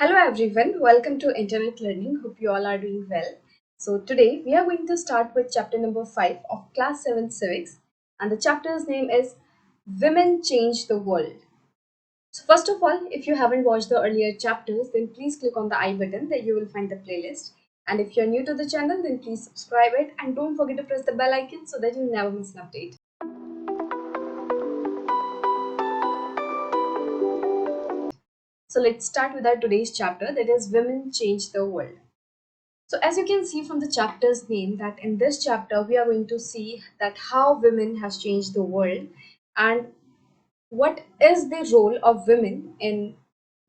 Hello everyone, welcome to Internet Learning. Hope you all are doing well. So today we are going to start with chapter number 5 of class 7 civics, and the chapter's name is Women Change the World. So first of all, if you haven't watched the earlier chapters, then please click on the I button, there you will find the playlist. And if you're new to the channel, then please subscribe it and don't forget to press the bell icon so that you never miss an update. So let's start with our today's chapter, that is Women Change the World. So as you can see from the chapter's name, that in this chapter we are going to see that how women has changed the world and what is the role of women in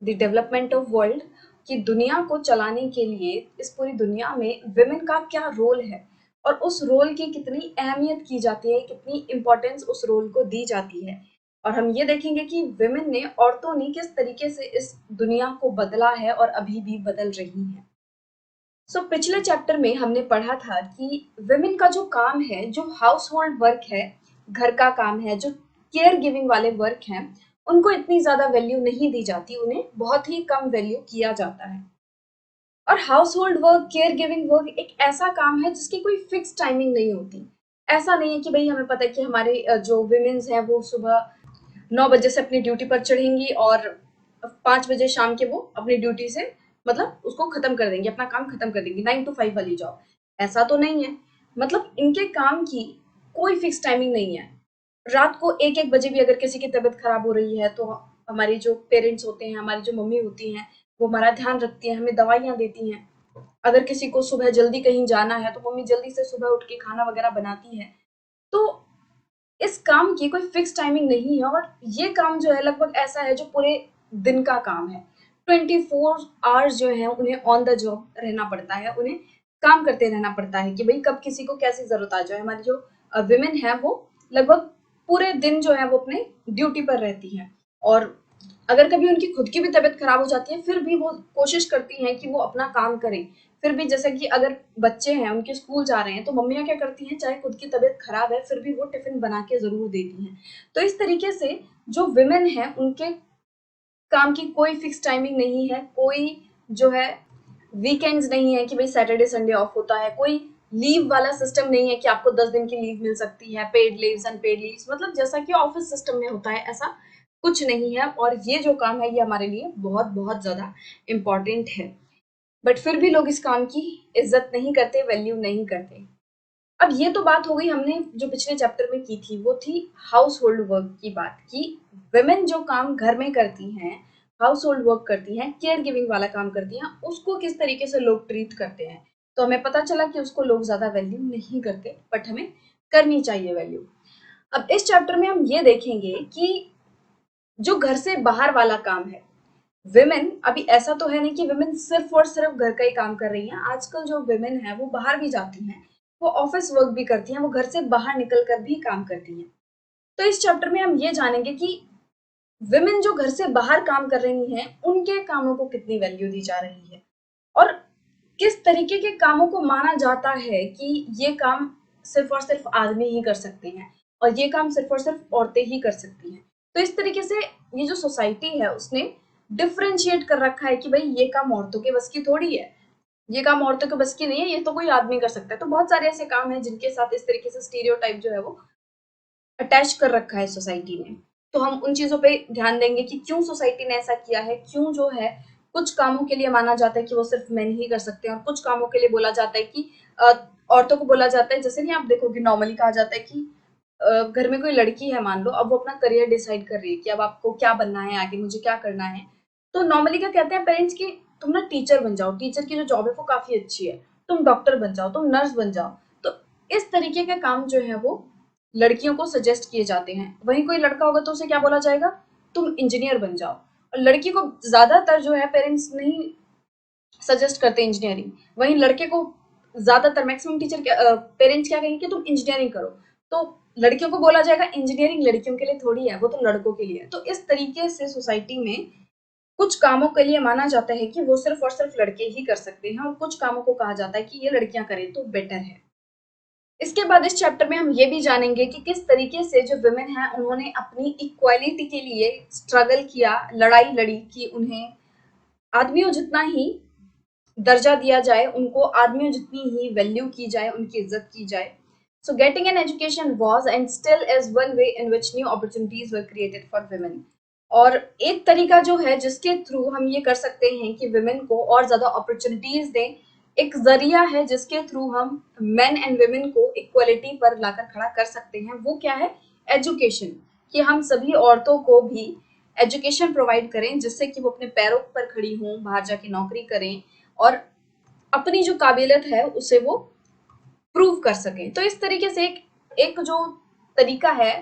the development of world, कि दुनिया को चलाने के लिए इस पूरी दुनिया में women का क्या रोल है और उस रोल की कितनी अहमियत की जाती है, कितनी इम्पोर्टेंस उस रोल को दी जाती है। और हम ये देखेंगे कि women ने, औरतों ने किस तरीके से इस दुनिया को बदला है और अभी भी बदल रही हैं। पिछले चैप्टर में हमने पढ़ा था कि विमेन का जो काम है, जो हाउस होल्ड वर्क है, घर का काम है, जो केयर गिविंग वाले वर्क हैं, उनको इतनी ज्यादा वैल्यू नहीं दी जाती, उन्हें बहुत ही कम वैल्यू किया जाता है। और house hold work, care giving work एक ऐसा काम है जिसकी कोई फिक्स टाइमिंग नहीं होती। ऐसा नहीं है कि भाई हमें पता है कि हमारे जो विमेन्स हैं वो सुबह 9 बजे से अपनी ड्यूटी पर चढ़ेंगी और 5 बजे शाम के वो अपनी ड्यूटी से मतलब उसको खत्म कर देंगे, अपना काम खत्म कर देंगी, 9 to 5 वाली जॉब। ऐसा तो नहीं है, मतलब इनके काम की कोई फिक्स टाइमिंग नहीं है। रात को 1-1 बजे भी अगर किसी की तबीयत खराब हो रही है तो हमारी जो पेरेंट्स होते हैं, हमारी जो मम्मी होती हैं, वो हमारा ध्यान रखती हैं, हमें दवाइयाँ देती हैं। अगर किसी को सुबह जल्दी कहीं जाना है तो मम्मी जल्दी से सुबह उठ के खाना वगैरह बनाती है। तो इस काम की कोई फिक्स टाइमिंग नहीं है और ये काम जो है लगभग ऐसा है जो पूरे दिन का काम है। 24 आवर्स जो है उन्हें ऑन द जॉब रहना पड़ता है, उन्हें काम करते रहना पड़ता है कि भाई कब किसी को कैसी जरूरत आ जाए। हमारी जो विमेन है वो लगभग पूरे दिन जो है वो अपने ड्यूटी पर रहती हैं और अगर कभी उनकी खुद की भी तबीयत खराब हो जाती है फिर भी वो कोशिश करती हैं कि वो अपना काम करें। फिर भी जैसे कि अगर बच्चे हैं उनके स्कूल जा रहे हैं तो मम्मियाँ क्या करती हैं, चाहे खुद की तबीयत खराब है फिर भी वो टिफिन बना के जरूर देती हैं। तो इस तरीके से जो विमेन है उनके काम की कोई फिक्स टाइमिंग नहीं है, कोई जो है वीकेंड्स नहीं है कि भाई सैटरडे संडे ऑफ होता है, कोई लीव वाला सिस्टम नहीं है कि आपको 10 दिन की लीव मिल सकती है, पेड लीव्स अनपेड लीव्स, मतलब जैसा कि ऑफिस सिस्टम में होता है ऐसा कुछ नहीं है। और ये जो काम है ये हमारे लिए बहुत बहुत ज्यादा इम्पोर्टेंट है, बट फिर भी लोग इस काम की इज्जत नहीं करते, वैल्यू नहीं करते। अब ये तो बात हो गई हमने जो पिछले चैप्टर में की थी, वो थी हाउस होल्ड वर्क की बात, कि women जो काम घर में करती हैं, हाउस होल्ड वर्क करती हैं, केयर गिविंग वाला काम करती हैं, उसको किस तरीके से लोग ट्रीट करते हैं। तो हमें पता चला कि उसको लोग ज्यादा वैल्यू नहीं करते, बट हमें करनी चाहिए वैल्यू। अब इस चैप्टर में हम ये देखेंगे कि जो घर से बाहर वाला काम है, विमेन, अभी ऐसा तो है नहीं कि विमेन सिर्फ और सिर्फ घर का ही काम कर रही हैं। आजकल जो विमेन है वो बाहर भी जाती हैं, वो ऑफिस वर्क भी करती हैं, वो घर से बाहर निकल कर भी काम करती हैं। तो इस चैप्टर में हम ये जानेंगे कि विमेन जो घर से बाहर काम कर रही हैं उनके कामों को कितनी वैल्यू दी जा रही है और किस तरीके के कामों को माना जाता है कि ये काम सिर्फ और सिर्फ आदमी ही कर सकते हैं और ये काम सिर्फ और सिर्फ औरतें ही कर सकती हैं। तो इस तरीके से ये जो सोसाइटी है उसने डिफरेंशिएट कर रखा है कि भाई ये काम औरतों के बस की थोड़ी है, ये काम औरतों के बस की नहीं है, ये तो कोई आदमी कर सकता है। तो बहुत सारे ऐसे काम हैं जिनके साथ इस तरीके से स्टीरियोटाइप जो है वो अटैच कर रखा है सोसाइटी ने। तो हम उन चीजों पे ध्यान देंगे कि क्यों सोसाइटी ने ऐसा किया है, क्यों जो है कुछ कामों के लिए माना जाता है कि वो सिर्फ मेन ही कर सकते हैं और कुछ कामों के लिए बोला जाता है कि औरतों को बोला जाता है। जैसे नहीं, आप देखोगे नॉर्मली कहा जाता है कि घर में कोई लड़की है मान लो, अब वो अपना करियर डिसाइड कर रही है कि अब आपको क्या बनना है, आगे मुझे क्या करना है। तो नॉर्मली क्या कहते हैं पेरेंट्स की, तुम ना टीचर बन जाओ, टीचर की जो जॉब है वो काफी अच्छी है, तुम डॉक्टर बन जाओ, तुम नर्स बन जाओ। तो इस तरीके के काम जो है वो लड़कियों को सजेस्ट किए जाते हैं। वहीं कोई लड़का होगा तो उसे क्या बोला जाएगा, तुम इंजीनियर बन जाओ। और लड़की को ज्यादातर जो है पेरेंट्स नहीं सजेस्ट करते इंजीनियरिंग, वहीं लड़के को ज्यादातर मैक्सिमम टीचर पेरेंट्स क्या कहेंगे कि तुम इंजीनियरिंग करो। तो लड़कियों को बोला जाएगा इंजीनियरिंग लड़कियों के लिए थोड़ी है, वो तो लड़कों के लिए है। तो इस तरीके से सोसाइटी में कुछ कामों के लिए माना जाता है कि वो सिर्फ और सिर्फ लड़के ही कर सकते हैं और कुछ कामों को कहा जाता है कि ये लड़कियां करें तो बेटर है। इसके बाद इस चैप्टर में हम ये भी जानेंगे कि किस तरीके से जो वुमेन है उन्होंने अपनी इक्वालिटी के लिए स्ट्रगल किया, लड़ाई लड़ी कि उन्हें आदमियों जितना ही दर्जा दिया जाए, उनको आदमियों जितनी ही वैल्यू की जाए, उनकी इज्जत की जाए. So getting an education was and still is one way in which new opportunities were created for women. और एक तरीका जो है जिसके थ्रू हम ये कर सकते हैं कि विमेन को और ज्यादा अपॉर्चुनिटीज दें, एक जरिया है जिसके थ्रू हम मेन एंड वुमेन को इक्वलिटी पर लाकर खड़ा कर सकते हैं, वो क्या है? एजुकेशन. कि हम सभी औरतों को भी एजुकेशन प्रोवाइड करें जिससे कि वो अपने पैरों पर खड़ी हों, बाहर जाके नौकरी करें और अपनी जो काबिलियत है उसे वो प्रूव कर सकें. तो इस तरीके से एक जो तरीका है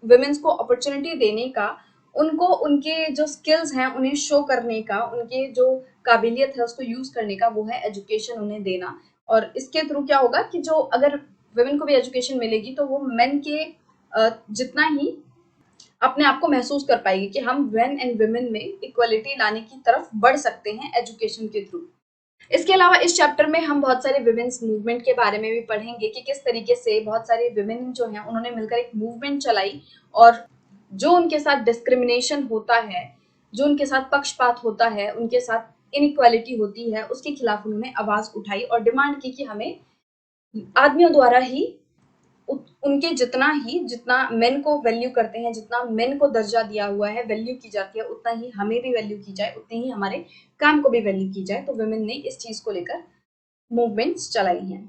वुमेन्स को अपॉर्चुनिटी देने का, उनको उनके जो स्किल्स हैं उन्हें शो करने का, उनके जो काबिलियत है उसको यूज करने का, वो है एजुकेशन उन्हें देना. और इसके थ्रू क्या होगा कि जो अगर वुमेन को भी एजुकेशन मिलेगी तो वो मेन के जितना ही अपने आप को महसूस कर पाएगी कि हम मेन एंड वुमेन में इक्वलिटी लाने की तरफ बढ़ सकते हैं एजुकेशन के थ्रू. इसके अलावा इस चैप्टर में हम बहुत सारे विमेन्स मूवमेंट के बारे में भी पढ़ेंगे कि किस तरीके से बहुत सारे विमेन जो हैं उन्होंने मिलकर एक मूवमेंट चलाई और जो उनके साथ डिस्क्रिमिनेशन होता है, जो उनके साथ पक्षपात होता है, उनके साथ इनइक्वालिटी होती है, उसके खिलाफ उन्होंने आवाज उठाई और डिमांड की कि हमें आदमियों द्वारा ही उनके जितना मेन को वैल्यू करते हैं, जितना मेन को दर्जा दिया हुआ है, वैल्यू की जाती है, उतना ही हमें भी वैल्यू की जाए, उतनी ही हमारे काम को भी वैल्यू की जाए. तो वुमेन ने इस चीज को लेकर मूवमेंट्स चलाई हैं.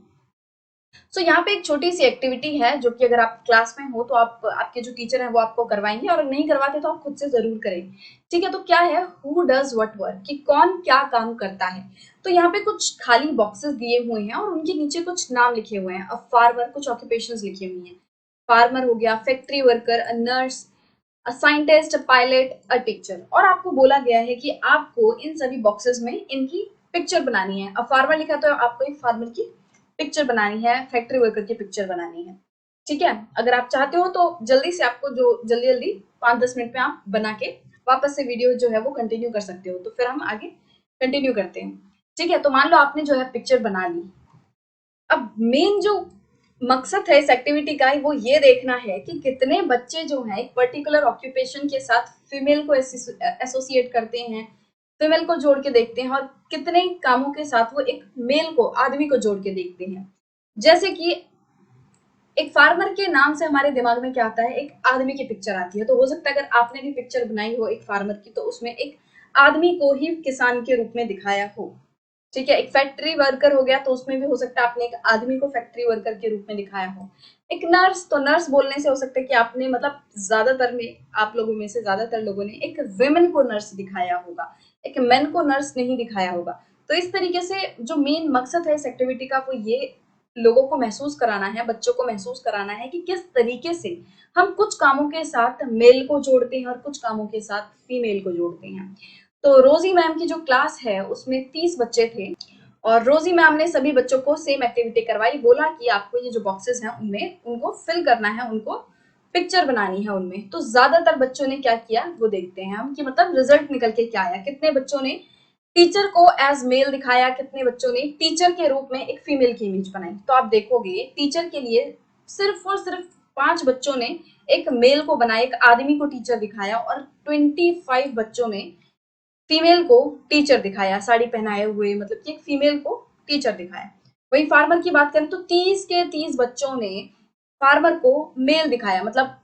सो यहाँ पे एक छोटी सी एक्टिविटी है जो कि अगर आप क्लास में हो तो आप आपके जो टीचर हैं वो आपको करवाएंगे, और नहीं करवाते तो आप खुद से जरूर करें. ठीक है, तो क्या है हु डज व्हाट वर्क, कि कौन क्या काम करता है. तो यहाँ पे कुछ खाली बॉक्सेस दिए हुए हैं और उनके नीचे कुछ नाम लिखे हुए हैं. अ फार्मर, कुछ ऑक्यूपेशंस लिखी हुई हैं. फार्मर हो गया, factory worker, a nurse, a scientist, a pilot, a teacher. और आपको बोला गया है कि आपको इन सभी बॉक्सेस में इनकी पिक्चर बनानी है. अब फार्मर लिखा तो आपको एक फार्मर की पिक्चर बनानी है, फैक्ट्री वर्कर की पिक्चर बनानी है. ठीक है, अगर आप चाहते हो तो जल्दी से आपको जो जल्दी जल्दी 5-10 मिनट में आप बना के वापस से वीडियो जो है वो कंटिन्यू कर सकते हो. तो फिर हम आगे कंटिन्यू करते हैं. ठीक है, तो मान लो आपने जो है पिक्चर बना ली. अब मेन जो मकसद है इस एक्टिविटी का वो ये देखना है कि कितने बच्चे जो हैं एक पर्टिकुलर ऑक्यूपेशन के साथ फीमेल को एसोसिएट करते हैं, फीमेल को जोड़ के देखते हैं, और कितने कामों के साथ वो एक मेल को, आदमी को जोड़ के देखते हैं. जैसे कि एक फार्मर के नाम से हमारे दिमाग में क्या आता है, एक आदमी की पिक्चर आती है. तो हो सकता है अगर आपने भी पिक्चर बनाई हो एक फार्मर की तो उसमें एक आदमी को ही किसान के रूप में दिखाया हो. ठीक है, एक फैक्ट्री वर्कर हो गया तो उसमें भी हो सकता है आपने एक आदमी को फैक्ट्री वर्कर के रूप में दिखाया हो. एक नर्स, तो नर्स बोलने से हो सकता है कि आपने मतलब ज्यादातर में, आप लोगों में से ज्यादातर लोगों ने एक विमेन को नर्स दिखाया होगा, एक मेन को नर्स नहीं दिखाया होगा. तो इस तरीके से जो मेन मकसद है इस एक्टिविटी का वो ये लोगों को महसूस कराना है, बच्चों को महसूस कराना है कि किस तरीके से हम कुछ कामों के साथ मेल को जोड़ते हैं और कुछ कामों के साथ फीमेल को जोड़ते हैं. तो रोजी मैम की जो क्लास है उसमें 30 बच्चे थे और रोजी मैम ने सभी बच्चों को सेम एक्टिविटी करवाई. बोला कि आपको ये जो बॉक्सेस हैं उनमें उनको फिल करना है, उनको पिक्चर बनानी है उनमें. तो ज्यादातर बच्चों ने क्या किया वो देखते हैं हम कि मतलब रिजल्ट निकल के क्या आया. कितने बच्चों ने टीचर को एज मेल दिखाया, कितने बच्चों ने टीचर के रूप में एक फीमेल की इमेज बनाई. तो आप देखोगे टीचर के लिए सिर्फ और सिर्फ 5 बच्चों ने एक मेल को बनाया, एक आदमी को टीचर दिखाया, और 25 बच्चों ने फीमेल को टीचर दिखाया, साड़ी पहनाए हुए, मतलब कि एक फीमेल को टीचर दिखाया. वही फार्मर की बात करें तो 30 के 30 बच्चों ने फार्मर को मेल दिखाया, मतलब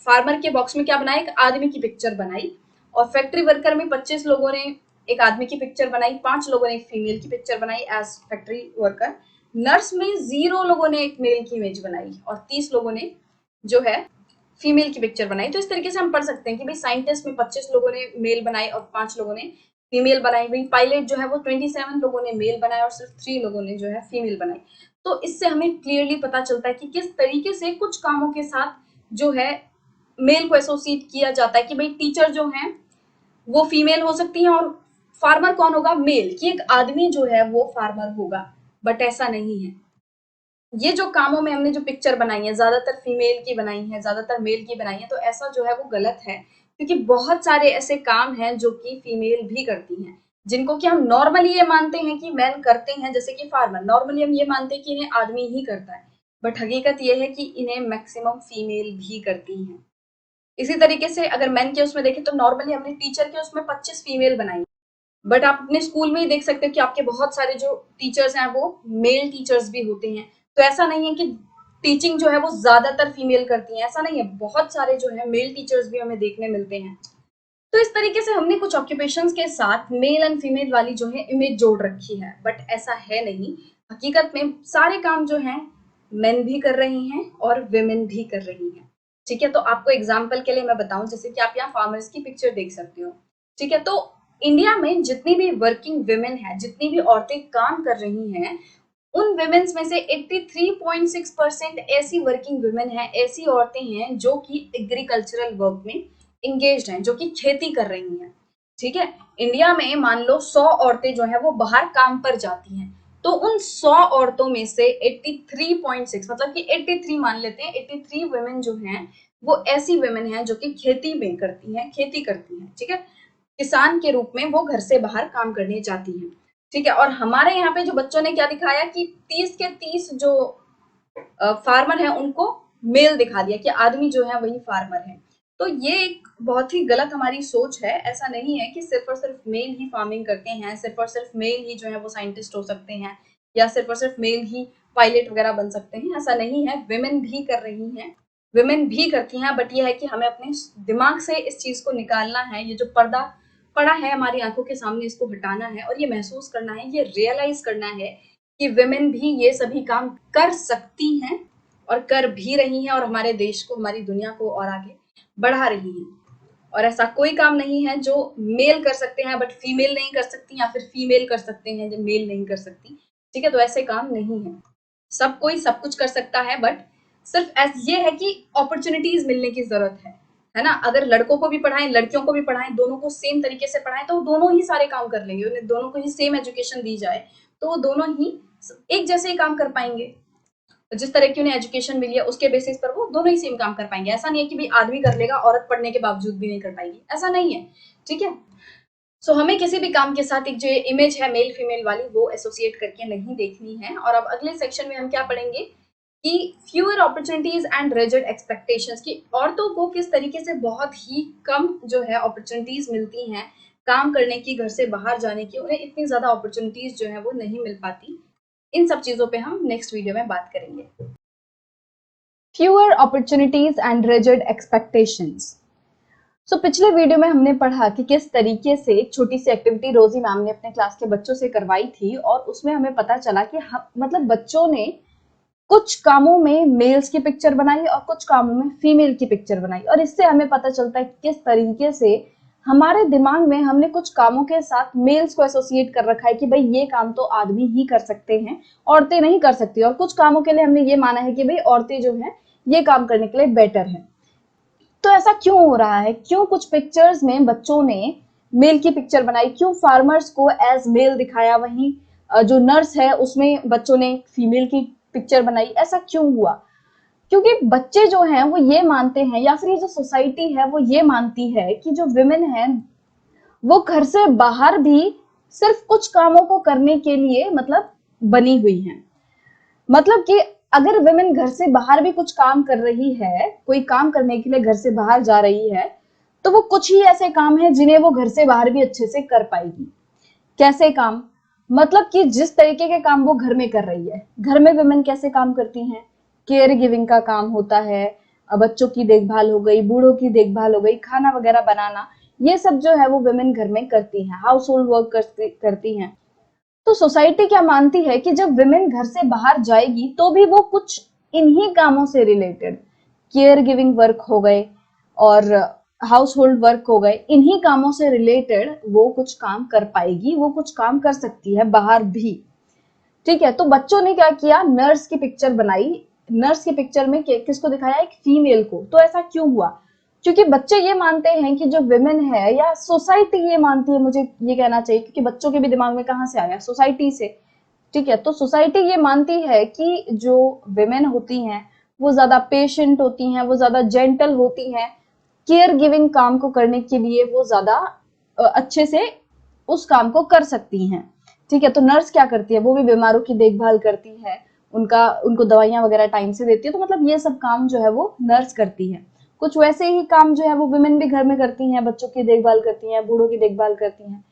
फार्मर के बॉक्स में क्या बनाया, एक आदमी की पिक्चर बनाई. और फैक्ट्री वर्कर में 25 लोगों ने एक आदमी की पिक्चर बनाई, 5 लोगों ने एक फीमेल की पिक्चर बनाई एज फैक्ट्री वर्कर. नर्स में 0 लोगों ने एक मेल की इमेज बनाई और 30 लोगों ने जो है फीमेल की पिक्चर बनाई. तो इस तरीके से हम पढ़ सकते हैं कि भाई साइंटिस्ट में 25 लोगों ने मेल बनाए और 5 लोगों ने फीमेल बनाई. वही पायलट जो है वो 27 लोगों ने मेल बनाया और सिर्फ 3 लोगों ने जो है फीमेल बनाई. तो इससे हमें क्लियरली पता चलता है कि किस तरीके से कुछ कामों के साथ जो है मेल को एसोसिएट किया जाता है कि भाई टीचर जो है वो फीमेल हो सकती है और फार्मर कौन होगा, मेल, कि एक आदमी जो है वो फार्मर होगा. बट ऐसा नहीं है. ये जो कामों में हमने जो पिक्चर बनाई है ज्यादातर फीमेल की बनाई है, ज्यादातर मेल की बनाई है. तो ऐसा जो है वो गलत है, क्योंकि बहुत सारे ऐसे काम हैं जो कि फीमेल भी करती हैं, जिनको कि हम नॉर्मली ये मानते हैं कि मैन करते हैं. जैसे कि फार्मर नॉर्मली हम ये मानते हैं कि इन्हें आदमी ही करता है, बट हकीकत ये है कि इन्हें मैक्सिमम फीमेल भी करती हैं. इसी तरीके से अगर मैन के उसमें देखें तो नॉर्मली हमने टीचर के उसमें 25 फीमेल बनाई, बट आप अपने स्कूल में ही देख सकते हो कि आपके बहुत सारे जो टीचर्स हैं वो मेल टीचर्स भी होते हैं। तो ऐसा नहीं है कि टीचिंग जो है वो ज्यादातर फीमेल करती हैं, ऐसा नहीं है, बहुत सारे जो है मेल टीचर्स भी हमें देखने मिलते हैं। तो इस तरीके से हमने कुछ ऑक्यूपेशंस के साथ मेल एंड फीमेल वाली जो है इमेज जोड़ रखी है, बट ऐसा है नहीं। हकीकत में सारे काम जो है मेन भी कर रही हैं और विमेन भी कर रही हैं। ठीक है, तो आपको एग्जाम्पल के लिए मैं बताऊं, जैसे कि आप यहाँ फार्मर्स की पिक्चर देख सकते हो। ठीक है, तो इंडिया में जितनी भी वर्किंग विमेन है, जितनी भी औरतें काम कर रही हैं, उन विमेन्स में से 83.6% ऐसी वर्किंग विमेन है, ऐसी औरतें हैं जो कि एग्रीकल्चरल वर्क में इंगेज्ड हैं, जो कि खेती कर रही हैं। ठीक है, इंडिया में मान लो 100 औरतें जो है वो बाहर काम पर जाती हैं, तो उन 100 औरतों में से 83.6 मतलब कि 83 मान लेते हैं, 83 वुमेन जो हैं वो ऐसी वुमेन हैं जो कि खेती में करती हैं, खेती करती हैं। ठीक है, किसान के रूप में वो घर से बाहर काम करने जाती हैं। ठीक है, और हमारे यहाँ पे जो बच्चों ने क्या दिखाया कि 30 के 30 जो फार्मर है उनको मेल दिखा दिया कि आदमी जो है वही फार्मर है। तो ये एक बहुत ही गलत हमारी सोच है। ऐसा नहीं है कि सिर्फ और सिर्फ मेल ही फार्मिंग करते हैं, सिर्फ और सिर्फ मेल ही जो है वो साइंटिस्ट हो सकते हैं, या सिर्फ और सिर्फ मेल ही पायलट वगैरह बन सकते हैं, ऐसा नहीं है। विमेन भी कर रही हैं, विमेन भी करती हैं, बट ये है कि हमें अपने दिमाग से इस चीज को निकालना है। ये जो पर्दा पड़ा है हमारी आंखों के सामने, इसको हटाना है और ये महसूस करना है, ये रियलाइज करना है कि विमेन भी ये सभी काम कर सकती हैं और कर भी रही हैं, और हमारे देश को, हमारी दुनिया को और आगे बढ़ा रही हैं। और ऐसा कोई काम नहीं है जो मेल कर सकते हैं बट फीमेल नहीं कर सकती, या फिर फीमेल कर सकते हैं जो मेल नहीं कर सकती। ठीक है, तो ऐसे काम नहीं है। सब कोई सब कुछ कर सकता है, बट सिर्फ ये है कि अपॉर्चुनिटीज मिलने की जरूरत है ना। अगर लड़कों को भी पढ़ाएं, लड़कियों को भी पढ़ाएं, दोनों को सेम तरीके से पढ़ाएं, तो दोनों ही सारे काम कर लेंगे। उन्हें दोनों को ही सेम एजुकेशन दी जाए तो वो दोनों ही एक जैसे ही काम कर पाएंगे। जिस तरह की उन्हें एजुकेशन मिली है उसके बेसिस पर वो दोनों ही सेम काम कर पाएंगे। ऐसा नहीं है कि भाई आदमी कर लेगा, औरत पढ़ने के बावजूद भी नहीं कर पाएगी, ऐसा नहीं है। ठीक है, सो हमें किसी भी काम के साथ एक जो इमेज है मेल फीमेल वाली वो एसोसिएट करके नहीं देखनी है। और अब अगले सेक्शन में हम क्या पढ़ेंगे कि fewer opportunities and rigid expectations, की औरतों को किस तरीके से बहुत ही कम जो है अपॉर्चुनिटीज मिलती हैं काम करने की, घर से बाहर जाने की, उन्हें इतनी ज्यादा अपॉर्चुनिटीज जो है वो नहीं मिल पाती। इन सब चीजों पे हम नेक्स्ट वीडियो में बात करेंगे। Fewer opportunities and rigid expectations. So पिछले वीडियो में हमने पढ़ा कि किस तरीके से एक छोटी सी एक्टिविटी रोजी मैम ने अपने क्लास के बच्चों से करवाई थी, और उसमें हमें पता चला कि हम मतलब बच्चों ने कुछ कामों में मेल्स की पिक्चर बनाई और कुछ कामों में फीमेल की पिक्चर बनाई, और इससे हमें पता चलता है कि किस तरीके से हमारे दिमाग में हमने कुछ कामों के साथ मेल्स को एसोसिएट कर रखा है कि भाई ये काम तो आदमी ही कर सकते हैं, औरतें नहीं कर सकती, और कुछ कामों के लिए हमने ये माना है कि भाई औरतें जो हैं ये काम करने के लिए बेटर है। तो ऐसा क्यों हो रहा है? क्यों कुछ पिक्चर्स में बच्चों ने मेल की पिक्चर बनाई, क्यों फार्मर्स को एज मेल दिखाया, वहीं जो नर्स है उसमें बच्चों ने फीमेल की पिक्चर बनाई, ऐसा क्यों हुआ? क्योंकि बच्चे जो हैं वो ये मानते हैं, या फिर ये जो सोसाइटी है वो ये मानती है कि जो विमेन है वो घर से बाहर भी सिर्फ कुछ कामों को करने के लिए मतलब बनी हुई है। मतलब कि अगर वुमेन घर से बाहर भी कुछ काम कर रही है, कोई काम करने के लिए घर से बाहर जा रही है, तो वो कुछ ही ऐसे काम है जिन्हें वो घर से बाहर भी अच्छे से कर पाएगी। कैसे काम? मतलब कि जिस तरीके के काम वो घर में कर रही है, घर में वुमेन कैसे काम करती हैं? केयर गिविंग का काम होता है, बच्चों की देखभाल हो गई, बूढ़ों की देखभाल हो गई, खाना वगैरह बनाना, ये सब जो है वो वुमेन घर में करती हैं, हाउस होल्ड वर्क करती हैं। तो सोसाइटी क्या मानती है कि जब विमेन घर से बाहर जाएगी तो भी वो कुछ इन्हीं कामों से रिलेटेड, केयर गिविंग वर्क हो गए और हाउस होल्ड वर्क हो गए, इन्हीं कामों से रिलेटेड वो कुछ काम कर पाएगी, वो कुछ काम कर सकती है बाहर भी। ठीक है, तो बच्चों ने क्या किया, नर्स की पिक्चर बनाई। नर्स की पिक्चर में किसको दिखाया? एक फीमेल को। तो ऐसा क्यों हुआ? क्योंकि बच्चे ये मानते हैं कि जो विमेन है, या सोसाइटी ये मानती है, मुझे ये कहना चाहिए, क्योंकि बच्चों के भी दिमाग में कहां से आया? सोसाइटी से। ठीक है, तो सोसाइटी ये मानती है कि जो विमेन होती हैं वो ज्यादा पेशेंट होती हैं, वो ज्यादा जेंटल होती हैं, केयर गिविंग काम को करने के लिए वो ज्यादा अच्छे से उस काम को कर सकती हैं। ठीक है, तो नर्स क्या करती है? वो भी बीमारों की देखभाल करती है, उनको दवाइयां वगैरह टाइम से देती है। तो मतलब ये सब काम जो है वो नर्स करती है। कुछ वैसे ही काम जो है वो वुमेन भी घर में करती हैं, बच्चों की देखभाल करती हैं, बूढ़ों की देखभाल करती हैं।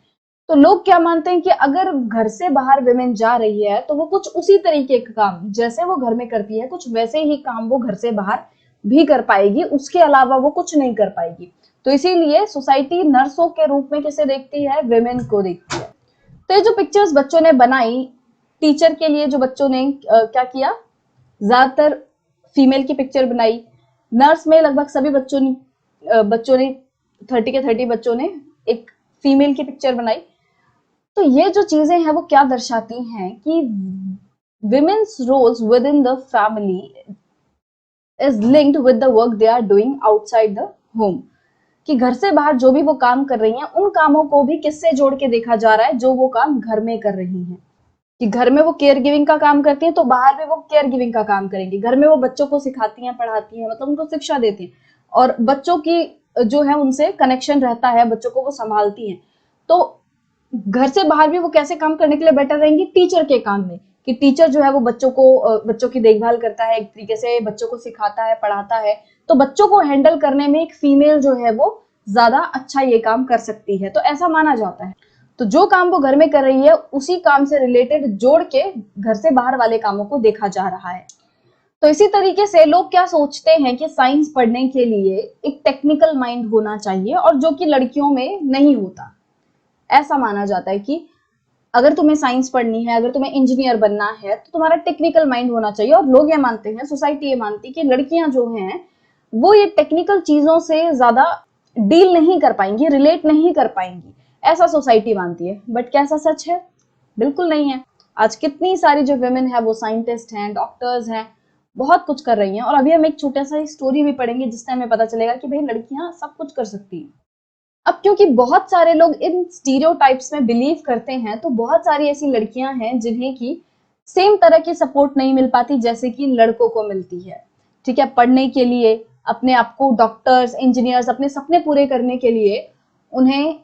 तो लोग क्या मानते हैं कि अगर घर से बाहर विमेन जा रही है तो वो कुछ उसी तरीके का काम जैसे वो घर में करती है, कुछ वैसे ही काम वो घर से बाहर भी कर पाएगी, उसके अलावा वो कुछ नहीं कर पाएगी। तो इसीलिए सोसाइटी नर्सों के रूप में किसे देखती है? विमेन को देखती है। तो ये जो पिक्चर्स बच्चों ने बनाई टीचर के लिए, जो बच्चों ने क्या किया, ज्यादातर फीमेल की पिक्चर बनाई। नर्स में लगभग सभी बच्चों ने 30 के 30 बच्चों ने एक फीमेल की पिक्चर बनाई। तो ये जो चीजें हैं वो क्या दर्शाती हैं कि women's roles within the family is linked with the work they are doing outside the home. कि घर से बाहर जो भी वो काम कर रही हैं उन कामों को भी किससे जोड़ के देखा जा रहा है? जो वो काम घर में कर रही हैं। कि घर में वो केयर गिविंग का काम करती हैं तो बाहर भी वो केयर गिविंग का काम करेंगी। घर में वो बच्चों को सिखाती हैं, पढ़ाती हैं, मतलब उनको शिक्षा देती हैं, और बच्चों की जो है उनसे कनेक्शन रहता है, बच्चों को वो संभालती हैं। तो घर से बाहर भी वो कैसे काम करने के लिए बेटर रहेंगी? टीचर के काम में। कि टीचर जो है वो बच्चों की देखभाल करता है, एक तरीके से बच्चों को सिखाता है, पढ़ाता है। तो बच्चों को हैंडल करने में एक फीमेल जो है वो ज्यादा अच्छा ये काम कर सकती है, तो ऐसा माना जाता है। तो जो काम वो घर में कर रही है उसी काम से रिलेटेड जोड़ के घर से बाहर वाले कामों को देखा जा रहा है। तो इसी तरीके से लोग क्या सोचते हैं कि साइंस पढ़ने के लिए एक टेक्निकल माइंड होना चाहिए, और जो कि लड़कियों में नहीं होता। ऐसा माना जाता है कि अगर तुम्हें साइंस पढ़नी है, अगर तुम्हें इंजीनियर बनना है, तो तुम्हारा टेक्निकल माइंड होना चाहिए। और लोग ये मानते हैं, सोसाइटी ये मानती है कि लड़कियां जो हैं वो ये टेक्निकल चीजों से ज्यादा डील नहीं कर पाएंगी, रिलेट नहीं कर पाएंगी, ऐसा सोसाइटी मानती है। बट क्या ऐसा सच है? बिल्कुल नहीं है। आज कितनी सारी जो वुमेन है वो साइंटिस्ट हैं, डॉक्टर्स हैं, बहुत कुछ कर रही हैं। और अभी हम एक छोटा सा स्टोरी भी पढ़ेंगे जिससे हमें पता चलेगा कि भाई लड़कियां सब कुछ कर सकती हैं। अब क्योंकि बहुत सारे लोग इन स्टीरियोटाइप्स में बिलीव करते हैं, तो बहुत सारी ऐसी लड़कियां हैं जिन्हें की सेम तरह की सपोर्ट नहीं मिल पाती जैसे कि लड़कों को मिलती है। ठीक है, पढ़ने के लिए, अपने आप को डॉक्टर्स, इंजीनियर्स, अपने सपने पूरे करने के लिए उन्हें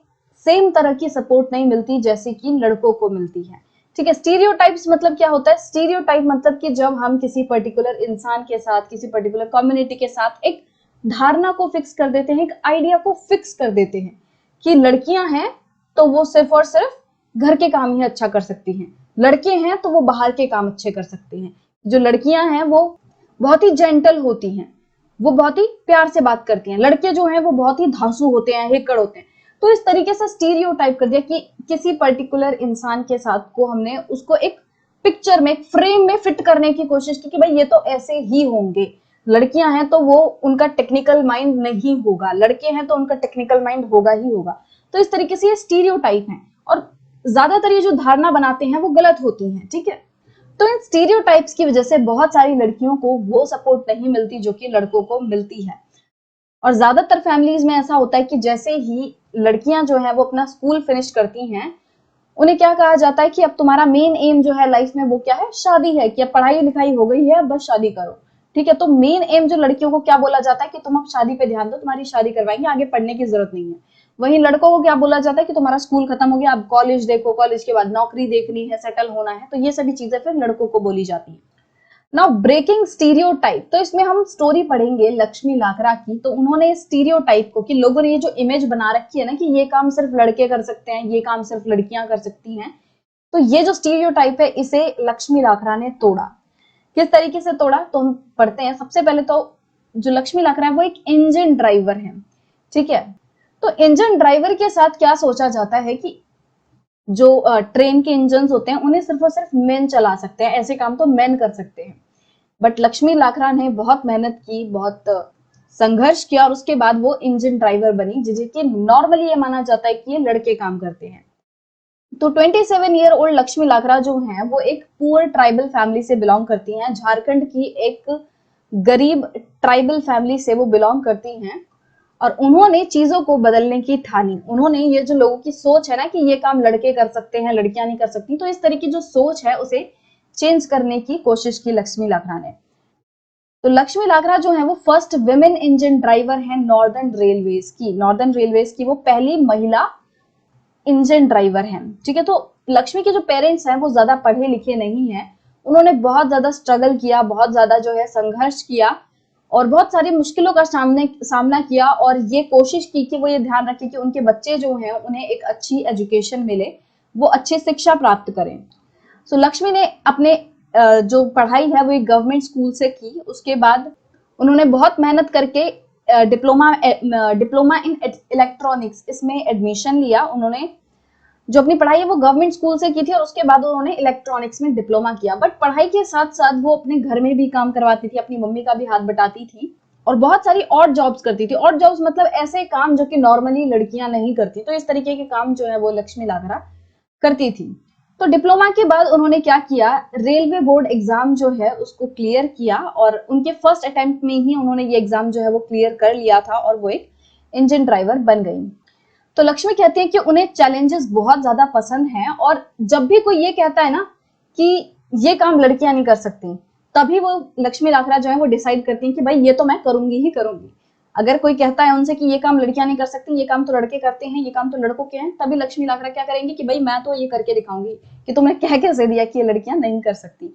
सेम तरह की सपोर्ट नहीं मिलती जैसे कि लड़कों को मिलती है। ठीक है, स्टीरियोटाइप्स मतलब क्या होता है? स्टीरियोटाइप मतलब कि जब हम किसी पर्टिकुलर इंसान के साथ, किसी पर्टिकुलर कम्युनिटी के साथ एक धारणा को फिक्स कर देते हैं, एक आइडिया को फिक्स कर देते हैं कि लड़कियां हैं तो वो सिर्फ और सिर्फ घर के काम ही अच्छा कर सकती हैं, लड़के हैं तो वो बाहर के काम अच्छे कर सकते हैं। जो लड़कियां हैं वो बहुत ही जेंटल होती हैं, वो बहुत ही प्यार से बात करती हैं, लड़के जो हैं वो बहुत ही धांसू होते हैं, हेकड़ होते हैं। तो इस तरीके से स्टीरियोटाइप कर दिया कि किसी पर्टिकुलर इंसान के साथ को हमने उसको एक पिक्चर में, एक फ्रेम में फिट करने की कोशिश की कि भाई ये तो ऐसे ही होंगे। लड़कियां हैं तो वो उनका टेक्निकल माइंड नहीं होगा, लड़के हैं तो उनका टेक्निकल माइंड होगा ही होगा। तो इस तरीके से ये स्टीरियोटाइप है, और ज्यादातर ये जो धारणा बनाते हैं वो गलत होती हैं। ठीक है, तो इन स्टीरियोटाइप्स की वजह से बहुत सारी लड़कियों को वो सपोर्ट नहीं मिलती जो कि लड़कों को मिलती है। और ज्यादातर फैमिलीज में ऐसा होता है कि जैसे ही लड़कियां जो है वो अपना स्कूल फिनिश करती हैं, उन्हें क्या कहा जाता है कि अब तुम्हारा मेन एम जो है लाइफ में वो क्या है? शादी है। कि अब पढ़ाई लिखाई हो गई है, अब बस शादी करो। ठीक है, तो मेन एम जो लड़कियों को क्या बोला जाता है कि तुम अब शादी पे ध्यान दो, तुम्हारी शादी करवाएंगे, आगे पढ़ने की जरूरत नहीं है। वहीं लड़कों को क्या बोला जाता है कि तुम्हारा स्कूल खत्म हो गया, अब कॉलेज देखो, कॉलेज के बाद नौकरी देखनी है, सेटल होना है। तो ये सभी चीजें फिर लड़कों को बोली जाती है। नाउ ब्रेकिंग स्टीरियोटाइप, तो इसमें हम स्टोरी पढ़ेंगे लक्ष्मी लाकरा की। तो उन्होंने स्टीरियोटाइप को, कि लोगों ने ये जो इमेज बना रखी है ना कि ये काम सिर्फ लड़के कर सकते हैं, ये काम सिर्फ लड़कियां कर सकती हैं, तो ये जो स्टीरियोटाइप है इसे लक्ष्मी लाकरा ने तोड़ा। किस तरीके से तोड़ा तो हम पढ़ते हैं। सबसे पहले तो जो लक्ष्मी लाकरा है वो एक इंजन ड्राइवर है। ठीक है, तो इंजन ड्राइवर के साथ क्या सोचा जाता है कि जो ट्रेन के इंजन होते हैं उन्हें सिर्फ और सिर्फ मेन चला सकते हैं, ऐसे काम तो मेन कर सकते हैं। बट लक्ष्मी लाकरा ने बहुत मेहनत की, बहुत संघर्ष किया, और उसके बाद वो इंजन ड्राइवर बनी, जिसे नॉर्मली ये माना जाता है कि ये लड़के काम करते हैं। तो 27 ईयर ओल्ड लक्ष्मी लाकरा जो है वो एक पुअर ट्राइबल फैमिली से बिलोंग करती हैं। झारखंड की एक गरीब ट्राइबल फैमिली से वो बिलोंग करती हैं, और उन्होंने चीजों को बदलने की ठानी। उन्होंने ये जो लोगों की सोच है ना कि ये काम लड़के कर सकते हैं, लड़कियां नहीं कर सकती, तो इस तरह की जो सोच है उसे चेंज करने की कोशिश की लक्ष्मी लाकरा ने। तो लक्ष्मी लाकरा जो है वो फर्स्ट विमेन इंजन ड्राइवर है नॉर्दर्न रेलवेज की। नॉर्दर्न रेलवेज की वो पहली महिला इंजन ड्राइवर हैं। ठीक है, तो लक्ष्मी के जो पेरेंट्स हैं वो ज्यादा पढ़े लिखे नहीं हैं। उन्होंने बहुत ज्यादा स्ट्रगल किया, बहुत ज्यादा जो है संघर्ष किया, और बहुत सारी मुश्किलों का सामना किया, और ये कोशिश की कि वो ये ध्यान रखे कि उनके बच्चे जो हैं उन्हें एक अच्छी एजुकेशन मिले, वो अच्छी शिक्षा प्राप्त करें। सो लक्ष्मी ने अपने जो पढ़ाई है वो एक गवर्नमेंट स्कूल से की। उसके बाद उन्होंने बहुत मेहनत करके डिप्लोमा इन इलेक्ट्रॉनिक्स इसमें एडमिशन लिया। उन्होंने जो अपनी पढ़ाई है वो गवर्नमेंट स्कूल से की थी, और उसके बाद उन्होंने इलेक्ट्रॉनिक्स में डिप्लोमा किया। बट पढ़ाई के साथ साथ वो अपने घर में भी काम करवाती थी, अपनी मम्मी का भी हाथ बटाती थी, और बहुत सारी और जॉब्स करती थी। और जॉब्स मतलब ऐसे काम जो कि नॉर्मली लड़कियां नहीं करती, तो इस तरीके के काम जो है वो लक्ष्मी लाखरा करती थी। तो डिप्लोमा के बाद उन्होंने क्या किया, रेलवे बोर्ड एग्जाम जो है उसको क्लियर किया, और उनके फर्स्ट अटेम्प्ट में ही उन्होंने ये एग्जाम जो है वो क्लियर कर लिया था, और वो एक इंजन ड्राइवर बन गई। तो लक्ष्मी कहती है कि उन्हें चैलेंजेस बहुत ज्यादा पसंद हैं, और जब भी कोई ये कहता है ना कि ये काम लड़कियां नहीं कर सकती, तभी वो लक्ष्मी लाखरा जो है वो डिसाइड करती है कि भाई ये तो मैं करूंगी ही करूंगी। अगर कोई कहता है उनसे कि ये काम लड़कियां नहीं कर सकती, ये काम तो लड़के करते हैं, ये काम तो लड़कों के हैं, तभी लक्ष्मी लाखरा क्या करेंगी कि भाई मैं तो ये करके दिखाऊंगी, कि तुमने कह कैसे दिया कि ये लड़कियां नहीं कर सकती।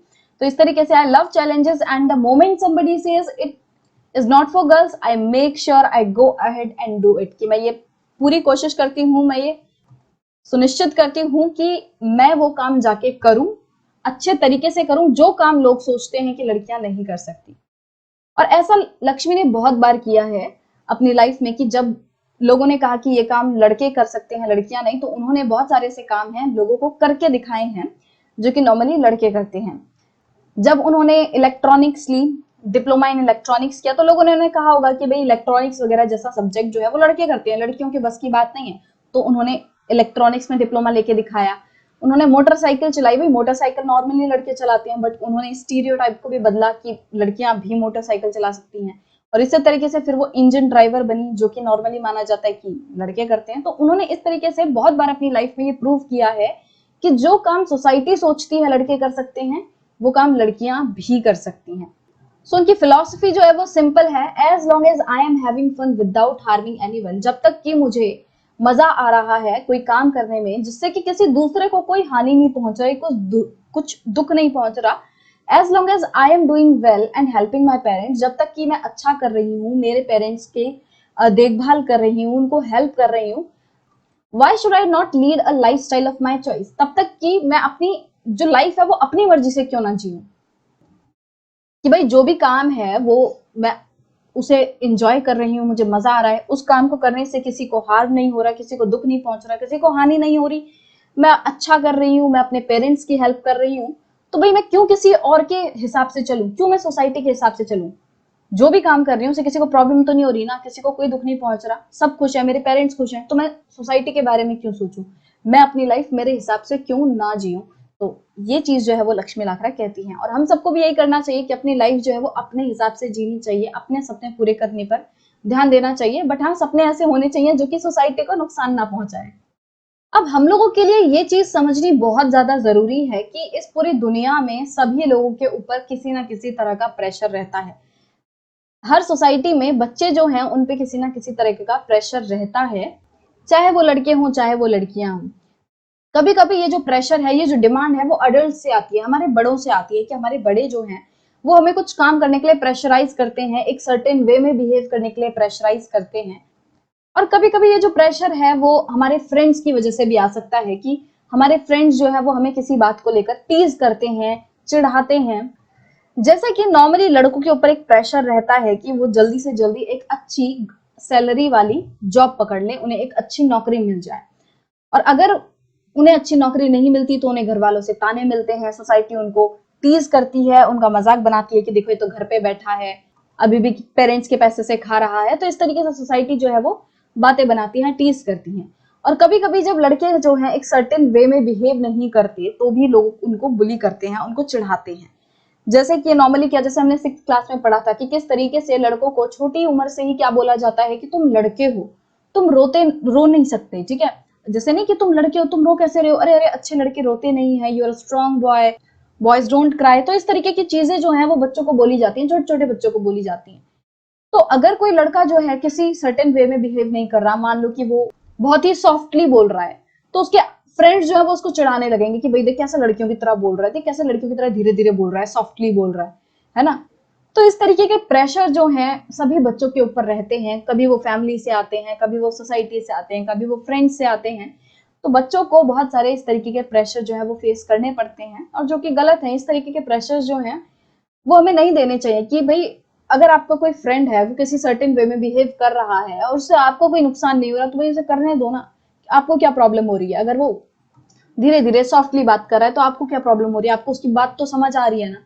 तो इस तरीके से I love challenges, and the moment somebody says it is not for girls, I make sure I go ahead and do it, कि मैं ये पूरी कोशिश करती हूँ, मैं ये सुनिश्चित करती हूँ कि मैं वो काम जाके करूं, अच्छे तरीके से करूं, जो काम लोग सोचते हैं कि लड़कियां नहीं कर सकती। और ऐसा लक्ष्मी ने बहुत बार किया है अपनी लाइफ में, कि जब लोगों ने कहा कि ये काम लड़के कर सकते हैं लड़कियां नहीं, तो उन्होंने बहुत सारे ऐसे काम हैं लोगों को करके दिखाए हैं जो कि नॉर्मली लड़के करते हैं। जब उन्होंने इलेक्ट्रॉनिक्स ली, डिप्लोमा इन इलेक्ट्रॉनिक्स किया, तो लोगों ने उन्हें कहा होगा कि भाई इलेक्ट्रॉनिक्स वगैरह जैसा सब्जेक्ट जो है वो लड़के करते हैं, लड़कियों के बस की बात नहीं है। तो उन्होंने इलेक्ट्रॉनिक्स में डिप्लोमा लेके दिखाया। उन्होंने मोटरसाइकिल चलाई, भाई मोटरसाइकिल नॉर्मली लड़के चलाते हैं, बट उन्होंने स्टीरियोटाइप को भी बदला कि लड़कियां भी मोटरसाइकिल चला सकती हैं। और इसी तरीके से फिर वो इंजन ड्राइवर बनी, जो कि नॉर्मली माना जाता है कि लड़के करते हैं। तो उन्होंने इस तरीके से बहुत बार अपनी लाइफ में ये प्रूव किया है कि जो काम सोसाइटी सोचती है लड़के कर सकते हैं, वो काम लड़कियां भी कर सकती हैं। सो उनकी फिलॉसफी जो है वो सिंपल है, as long as I am having fun without harming anyone, जब तक कि मुझे मजा आ रहा है कोई काम करने में जिससे कि किसी दूसरे को कोई हानि नहीं पहुंच रही, कुछ दुख नहीं पहुंच रहा, as long as I am doing well and helping my parents, जब तक कि मैं अच्छा कर रही हूँ, मेरे पेरेंट्स के देखभाल कर रही हूँ, उनको हेल्प कर रही हूँ, why should I not lead a life style of my choice, तब तक कि मैं अपनी जो लाइफ है वो अपनी मर्जी से क्यों ना जीऊं, कि भाई जो भी काम है वो मैं उसे एंजॉय कर रही हूँ, मुझे मजा आ रहा है, उस काम को करने से किसी को हार्म नहीं हो रहा, किसी को दुख नहीं पहुंच रहा, किसी को हानि नहीं हो रही, मैं अच्छा कर रही हूँ, मैं अपने पेरेंट्स की हेल्प कर रही हूँ, तो भाई मैं क्यों किसी और के हिसाब से चलूं, क्यों मैं सोसाइटी के हिसाब से चलूं। जो भी काम कर रही हूँ उसे किसी को प्रॉब्लम तो नहीं हो रही ना, किसी को कोई दुख नहीं पहुंच रहा, सब खुश है, मेरे पेरेंट्स खुश हैं, तो मैं सोसाइटी के बारे में क्यों सोचूं, मैं अपनी लाइफ मेरे हिसाब से क्यों ना जीऊं। तो ये चीज जो है वो लक्ष्मी लाखरा कहती हैं, और हम सबको भी यही करना चाहिए कि अपनी लाइफ जो है वो अपने हिसाब से जीनी चाहिए, अपने सपने पूरे करने पर ध्यान देना चाहिए, बट हाँ सपने ऐसे होने चाहिए जो कि सोसाइटी को नुकसान ना पहुंचाए। अब हम लोगों के लिए ये चीज समझनी बहुत ज्यादा जरूरी है कि इस पूरी दुनिया में सभी लोगों के ऊपर किसी ना किसी तरह का प्रेशर रहता है। हर सोसाइटी में बच्चे जो हैं उन पे किसी ना किसी तरह का प्रेशर रहता है, चाहे वो लड़के हों चाहे वो लड़कियां हों। कभी कभी ये जो प्रेशर है, ये जो डिमांड है, वो अडल्ट से आती है, हमारे बड़ों से आती है, कि हमारे बड़े जो हैं वो हमें कुछ काम करने के लिए प्रेशराइज करते हैं, एक सर्टेन वे में बिहेव करने के लिए प्रेशराइज करते हैं। और कभी कभी ये जो प्रेशर है वो हमारे फ्रेंड्स की वजह से भी आ सकता है, कि हमारे फ्रेंड्स जो है वो हमें किसी बात को लेकर टीज करते हैं, चिढ़ाते हैं। जैसे कि नॉर्मली लड़कों के ऊपर एक प्रेशर रहता है कि वो जल्दी से जल्दी एक अच्छी सैलरी वाली जॉब पकड़ ले, उन्हें एक अच्छी नौकरी मिल जाए, और अगर उन्हें अच्छी नौकरी नहीं मिलती तो उन्हें घर वालों से ताने मिलते हैं, सोसाइटी उनको टीज करती है, उनका मजाक बनाती है कि देखो ये तो घर पे बैठा है, अभी भी पेरेंट्स के पैसे से खा रहा है। तो इस तरीके से सोसाइटी जो है वो बातें बनाती है, टीज करती है। और कभी कभी जब लड़के जो हैं एक सर्टेन वे में बिहेव नहीं करते तो भी लोग उनको बुली करते हैं, उनको चिढ़ाते हैं। जैसे कि नॉर्मली क्या, जैसे हमने 6th क्लास में पढ़ा था कि किस तरीके से लड़कों को छोटी उम्र से ही क्या बोला जाता है कि तुम लड़के हो, तुम रो नहीं सकते, ठीक है। जैसे नहीं कि तुम लड़के हो, तुम रो कैसे रहे हो, अरे अरे अच्छे लड़के रोते नहीं है, you are strong boy, boys don't cry. तो इस तरीके की चीजें जो है वो बच्चों को बोली जाती हैं, छोटे छोटे बच्चों को बोली जाती हैं। तो अगर कोई लड़का जो है किसी सर्टेन वे में बिहेव नहीं कर रहा, मान लो कि वो बहुत ही सॉफ्टली बोल रहा है, तो उसके फ्रेंड्स जो है वो उसको चिढ़ाने लगेंगे कि भाई देख कैसे लड़कियों की तरह बोल रहा है, देख कैसे लड़कियों की तरह धीरे धीरे बोल रहा है, सॉफ्टली बोल रहा है ना। तो इस तरीके के प्रेशर जो हैं सभी बच्चों के ऊपर रहते हैं। कभी वो फैमिली से आते हैं, कभी वो सोसाइटी से आते हैं, कभी वो फ्रेंड्स से आते हैं। तो बच्चों को बहुत सारे इस तरीके के प्रेशर जो है वो फेस करने पड़ते हैं, और जो कि गलत है। इस तरीके के प्रेशर जो हैं वो हमें नहीं देने चाहिए कि भाई अगर आपका कोई फ्रेंड है वो किसी सर्टेन वे में बिहेव कर रहा है और उससे आपको कोई नुकसान नहीं हो रहा, तो भाई उसे करने दो ना। आपको क्या प्रॉब्लम हो रही है? अगर वो धीरे धीरे सॉफ्टली बात कर रहा है तो आपको क्या प्रॉब्लम हो रही है? आपको उसकी बात तो समझ आ रही है ना।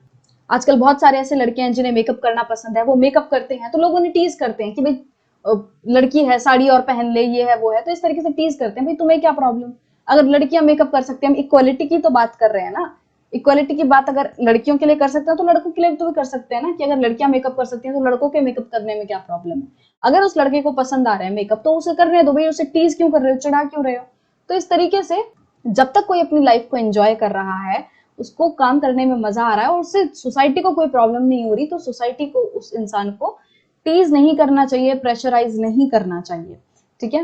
आजकल बहुत सारे ऐसे लड़के हैं जिन्हें मेकअप करना पसंद है, वो मेकअप करते हैं तो लोग उन्हें टीज करते हैं कि भाई अ, लड़की है साड़ी और पहन ले, ये है वो है, तो इस तरीके से टीज करते हैं। भाई तुम्हें क्या प्रॉब्लम? अगर लड़कियां मेकअप कर सकते हैं, हम इक्वालिटी की तो बात कर रहे हैं ना। इक्वालिटी की बात अगर लड़कियों के लिए कर सकते हैं तो लड़कों के लिए तो भी कर सकते हैं ना, कि अगर लड़कियां मेकअप कर सकती हैं तो लड़कों के मेकअप करने में क्या प्रॉब्लम है? अगर उस लड़के को पसंद आ रहा है मेकअप तो उसे करने दो भाई, उसे टीज क्यों कर रहे हो, चिढ़ा क्यों रहे हो? तो इस तरीके से जब तक कोई अपनी लाइफ को एंजॉय कर रहा है, उसको काम करने में मजा आ रहा है और उससे सोसाइटी को कोई प्रॉब्लम नहीं हो रही, तो सोसाइटी को उस इंसान को टीज नहीं करना चाहिए, प्रेशराइज नहीं करना चाहिए। ठीक है।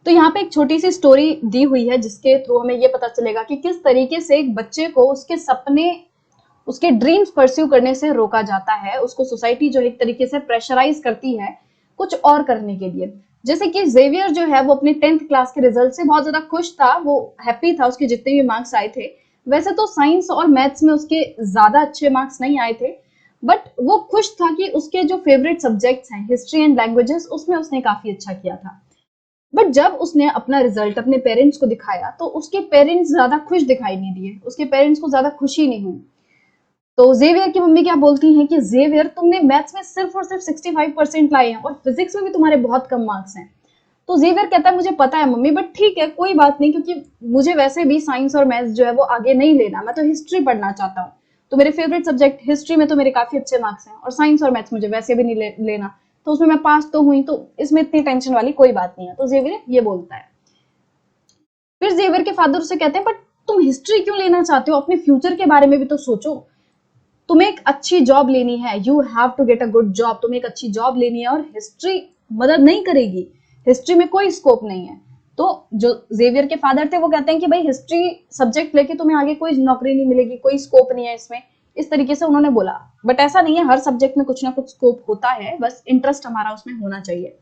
तो यहाँ पे एक छोटी सी स्टोरी दी हुई है जिसके थ्रू हमें ये पता चलेगा कि किस तरीके से एक बच्चे को उसके सपने, उसके ड्रीम्स परस्यू करने से रोका जाता है। उसको सोसाइटी जो एक तरीके से प्रेशराइज करती है कुछ और करने के लिए। जैसे कि जेवियर जो है वो अपने 10th क्लास के रिजल्ट से बहुत ज्यादा खुश था, वो हैप्पी था, उसके जितने भी मार्क्स आए थे। वैसे तो साइंस और मैथ्स में उसके ज्यादा अच्छे मार्क्स नहीं आए थे, बट वो खुश था कि उसके जो फेवरेट सब्जेक्ट्स हैं हिस्ट्री एंड लैंग्वेजेस, उसमें उसने काफी अच्छा किया था। बट जब उसने अपना रिजल्ट अपने पेरेंट्स को दिखाया तो उसके पेरेंट्स ज्यादा खुश दिखाई नहीं दिए, उसके पेरेंट्स को ज्यादा खुशी नहीं हुई। तो जेवियर की मम्मी क्या बोलती हैं कि जेवियर तुमने मैथ्स में सिर्फ और सिर्फ 65% लाए हैं और फिजिक्स में भी तुम्हारे बहुत कम मार्क्स हैं। तो जेवियर कहता है मुझे पता है मम्मी, बट ठीक है कोई बात नहीं, क्योंकि मुझे वैसे भी साइंस और मैथ्स जो है वो आगे नहीं लेना, मैं तो हिस्ट्री पढ़ना चाहता हूँ। तो मेरे फेवरेट सब्जेक्ट हिस्ट्री में तो मेरे काफी अच्छे मार्क्स हैं, और साइंस और मैथ्स मुझे वैसे भी नहीं लेना, तो उसमें मैं पास तो हुई, तो इसमें इतनी टेंशन वाली कोई बात नहीं है। तो जेवियर ये बोलता है। फिर जेवियर के फादर उसे कहते हैं बट तुम हिस्ट्री क्यों लेना चाहते हो? अपने फ्यूचर के बारे में भी तो सोचो। तुम्हें एक अच्छी जॉब लेनी है, you have to get a good job, तुम्हें एक अच्छी जॉब लेनी है, और हिस्ट्री मदद नहीं करेगी, हिस्ट्री में कोई स्कोप नहीं है। तो जो जेवियर के फादर थे वो कहते हैं कि भाई हिस्ट्री सब्जेक्ट लेके तुम्हें आगे कोई नौकरी नहीं मिलेगी, कोई स्कोप नहीं है इसमें। इस तरीके से उन्होंने बोला। बट ऐसा नहीं है, हर सब्जेक्ट में कुछ ना कुछ स्कोप होता है, बस इंटरेस्ट हमारा उसमें होना चाहिए।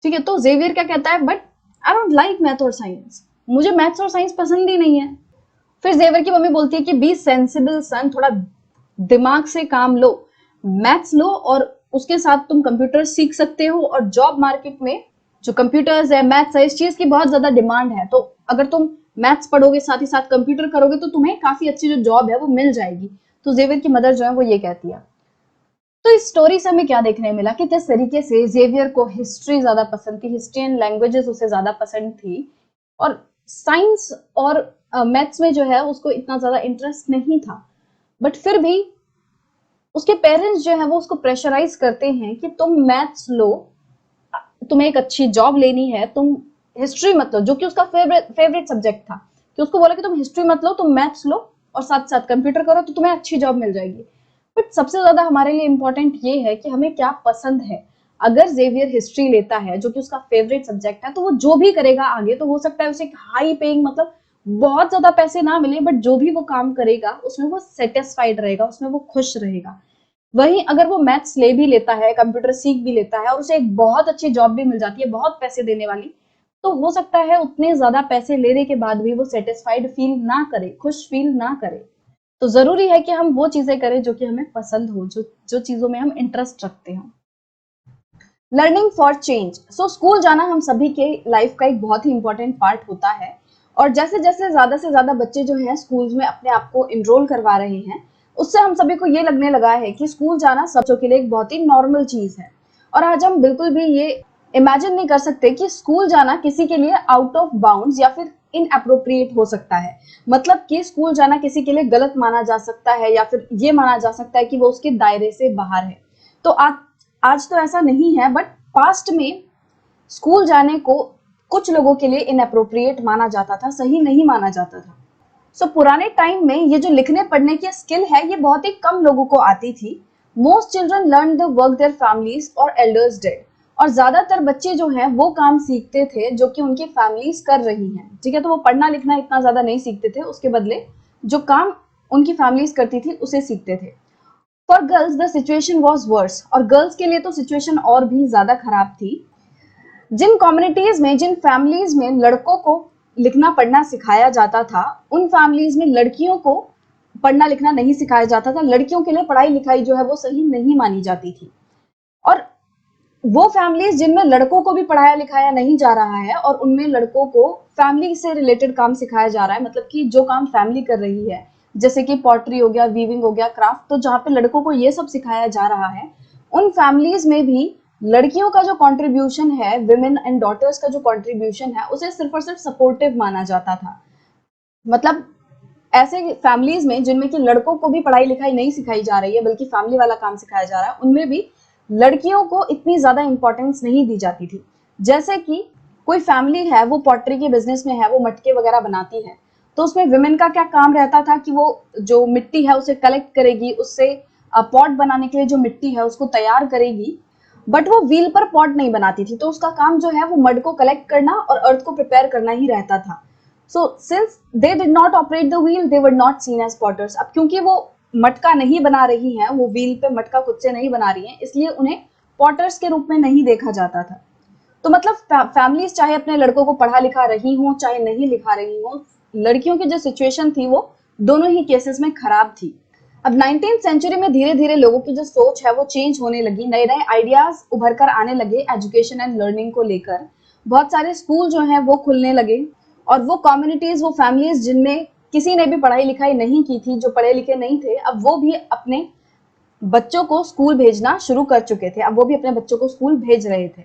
ठीक है। तो जेवियर क्या कहता है, but I don't like math और साइंस, मुझे मैथ्स और साइंस पसंद ही नहीं है। फिर जेवर की मम्मी बोलती है कि बी सेंसिबल सन, थोड़ा दिमाग से काम लो, मैथ्स लो, और उसके साथ तुम कंप्यूटर सीख सकते हो, और जॉब मार्केट में जो कंप्यूटर्स है, मैथ्स है, इस चीज की बहुत ज्यादा डिमांड है। तो अगर तुम मैथ्स पढ़ोगे साथ ही साथ कंप्यूटर करोगे तो तुम्हें काफी अच्छी जो जॉब है वो मिल जाएगी। तो जेवियर की मदर जो है वो ये कहती है। तो इस स्टोरी से हमें क्या देखने मिला कि किस तरीके से जेवियर को हिस्ट्री ज्यादा पसंद थी, हिस्ट्री एंड लैंग्वेजेस उसे ज्यादा पसंद थी, और साइंस और मैथ्स में जो है उसको इतना ज्यादा इंटरेस्ट नहीं था। बट फिर भी उसके पेरेंट्स जो है वो उसको प्रेशराइज करते हैं कि तुम मैथ्स लो, तुम्हें एक अच्छी जॉब लेनी है, तुम हिस्ट्री मत लो, जो कि उसका फेवरेट फेवरेट सब्जेक्ट था। कि उसको बोला कि तुम हिस्ट्री मत लो, तुम मैथ्स लो और साथ साथ कंप्यूटर करो तो तुम्हें अच्छी जॉब मिल जाएगी। बट सबसे ज्यादा हमारे लिए इंपॉर्टेंट ये है कि हमें क्या पसंद है। अगर जेवियर हिस्ट्री लेता है जो कि उसका फेवरेट सब्जेक्ट है, तो वो जो भी करेगा आगे, तो हो सकता है उसे एक हाई पेइंग, मतलब बहुत ज्यादा पैसे ना मिले, बट जो भी वो काम करेगा उसमें वो सेटिस्फाइड रहेगा, उसमें वो खुश रहेगा। वहीं अगर वो मैथ्स ले भी लेता है, कंप्यूटर सीख भी लेता है और उसे एक बहुत अच्छी जॉब भी मिल जाती है, बहुत पैसे देने वाली, तो हो सकता है उतने ज्यादा पैसे लेने के बाद भी वो सेटिस्फाइड फील ना करे, खुश फील ना करे। तो जरूरी है कि हम वो चीजें करें जो कि हमें पसंद हो, जो जो चीजों में हम इंटरेस्ट रखते हो। Learning for change. So school जाना हम सभी के लाइफ का एक बहुत ही इंपॉर्टेंट पार्ट होता है, और जैसे जैसे ज्यादा से ज्यादा बच्चे जो हैं स्कूल्स में अपने आप को इनरोल करवा रहे हैं, उससे हम सभी को ये लगने लगा है कि स्कूल जाना सब बच्चों के लिए एक बहुत ही नॉर्मल चीज है। और आज हम बिल्कुल भी ये इमेजिन नहीं कर सकते कि स्कूल जाना किसी के लिए आउट ऑफ बाउंड्स या फिर इनअप्रोप्रिएट हो सकता है। मतलब कि स्कूल जाना किसी के लिए गलत माना जा सकता है, या फिर ये माना जा सकता है कि वो उसके दायरे से बाहर है। तो आज तो ऐसा नहीं है, बट पास्ट में स्कूल जाने को कुछ लोगों के लिए इनअप्रोप्रिएट माना जाता था, सही नहीं माना जाता था। सो पुराने टाइम में ये जो लिखने पढ़ने की स्किल है ये बहुत ही कम लोगों को आती थी। Most children learn the work their families और एल्डर्स डिड, और ज्यादातर बच्चे जो हैं वो काम सीखते थे जो कि उनकी फैमिलीज कर रही हैं। ठीक है। तो वो पढ़ना लिखना इतना ज्यादा नहीं सीखते थे, उसके बदले जो काम उनकी फैमिलीज करती थी उसे सीखते थे। For girls the situation was worse, और गर्ल्स के लिए तो सिचुएशन और भी ज्यादा खराब थी। जिन कम्युनिटीज में, जिन फैमिलीज में लड़कों को लिखना पढ़ना सिखाया जाता था, उन फैमिलीज में लड़कियों को पढ़ना लिखना नहीं सिखाया जाता था। लड़कियों के लिए पढ़ाई लिखाई जो है वो सही नहीं मानी जाती थी। और वो फैमिलीज जिनमें लड़कों को भी पढ़ाया लिखाया नहीं जा रहा है और उनमें लड़कों को फैमिली से रिलेटेड काम सिखाया जा रहा है, मतलब कि जो काम फैमिली कर रही है, जैसे कि पॉटरी हो गया, वीविंग हो गया, क्राफ्ट, तो जहाँ पे लड़कों को ये सब सिखाया जा रहा है, उन फैमिलीज में भी लड़कियों का जो कंट्रीब्यूशन है, विमेन एंड डॉटर्स का जो कंट्रीब्यूशन है, उसे सिर्फ और सिर्फ सपोर्टिव माना जाता था। मतलब ऐसे फैमिलीज में जिनमें कि लड़कों को भी पढ़ाई लिखाई नहीं सिखाई जा रही है बल्कि फैमिली वाला काम सिखाया जा रहा है, उनमें भी लड़कियों को इतनी ज्यादा इंपॉर्टेंस नहीं दी जाती थी। जैसे कि कोई फैमिली है, वो पॉटरी के बिजनेस में है, वो मटके वगैरह बनाती है, तो उसमें विमेन का क्या काम रहता था कि वो जो मिट्टी है उसे कलेक्ट करेगी, उससे पॉट बनाने के लिए जो मिट्टी है उसको तैयार करेगी, बट वो व्हील पर पॉट नहीं बनाती थी। तो उसका काम जो है वो मड को कलेक्ट करना और अर्थ को प्रिपेयर करना ही रहता था। So since they did not operate the wheel, they were not seen as potters. अब क्योंकि वो मटका नहीं बना रही हैं, वो व्हील पे मटका खुद से नहीं बना रही हैं, इसलिए उन्हें पॉटर्स के रूप में नहीं देखा जाता था। तो मतलब फैमिलीज चाहे अपने लड़कों को पढ़ा लिखा रही हो चाहे नहीं लिखा रही हो, लड़कियों की जो सिचुएशन थी वो दोनों ही केसेस में खराब थी। अब 19th सेंचुरी में धीरे धीरे लोगों की जो सोच है वो चेंज होने लगी, नए नए आइडियाज उभर कर आने लगे एजुकेशन एंड लर्निंग को लेकर। बहुत सारे स्कूल जो हैं वो खुलने लगे, और वो कम्युनिटीज, वो फैमिलीज जिनमें किसी ने भी पढ़ाई लिखाई नहीं की थी, जो पढ़े लिखे नहीं थे, अब वो भी अपने बच्चों को स्कूल भेजना शुरू कर चुके थे। अब वो भी अपने बच्चों को स्कूल भेज रहे थे।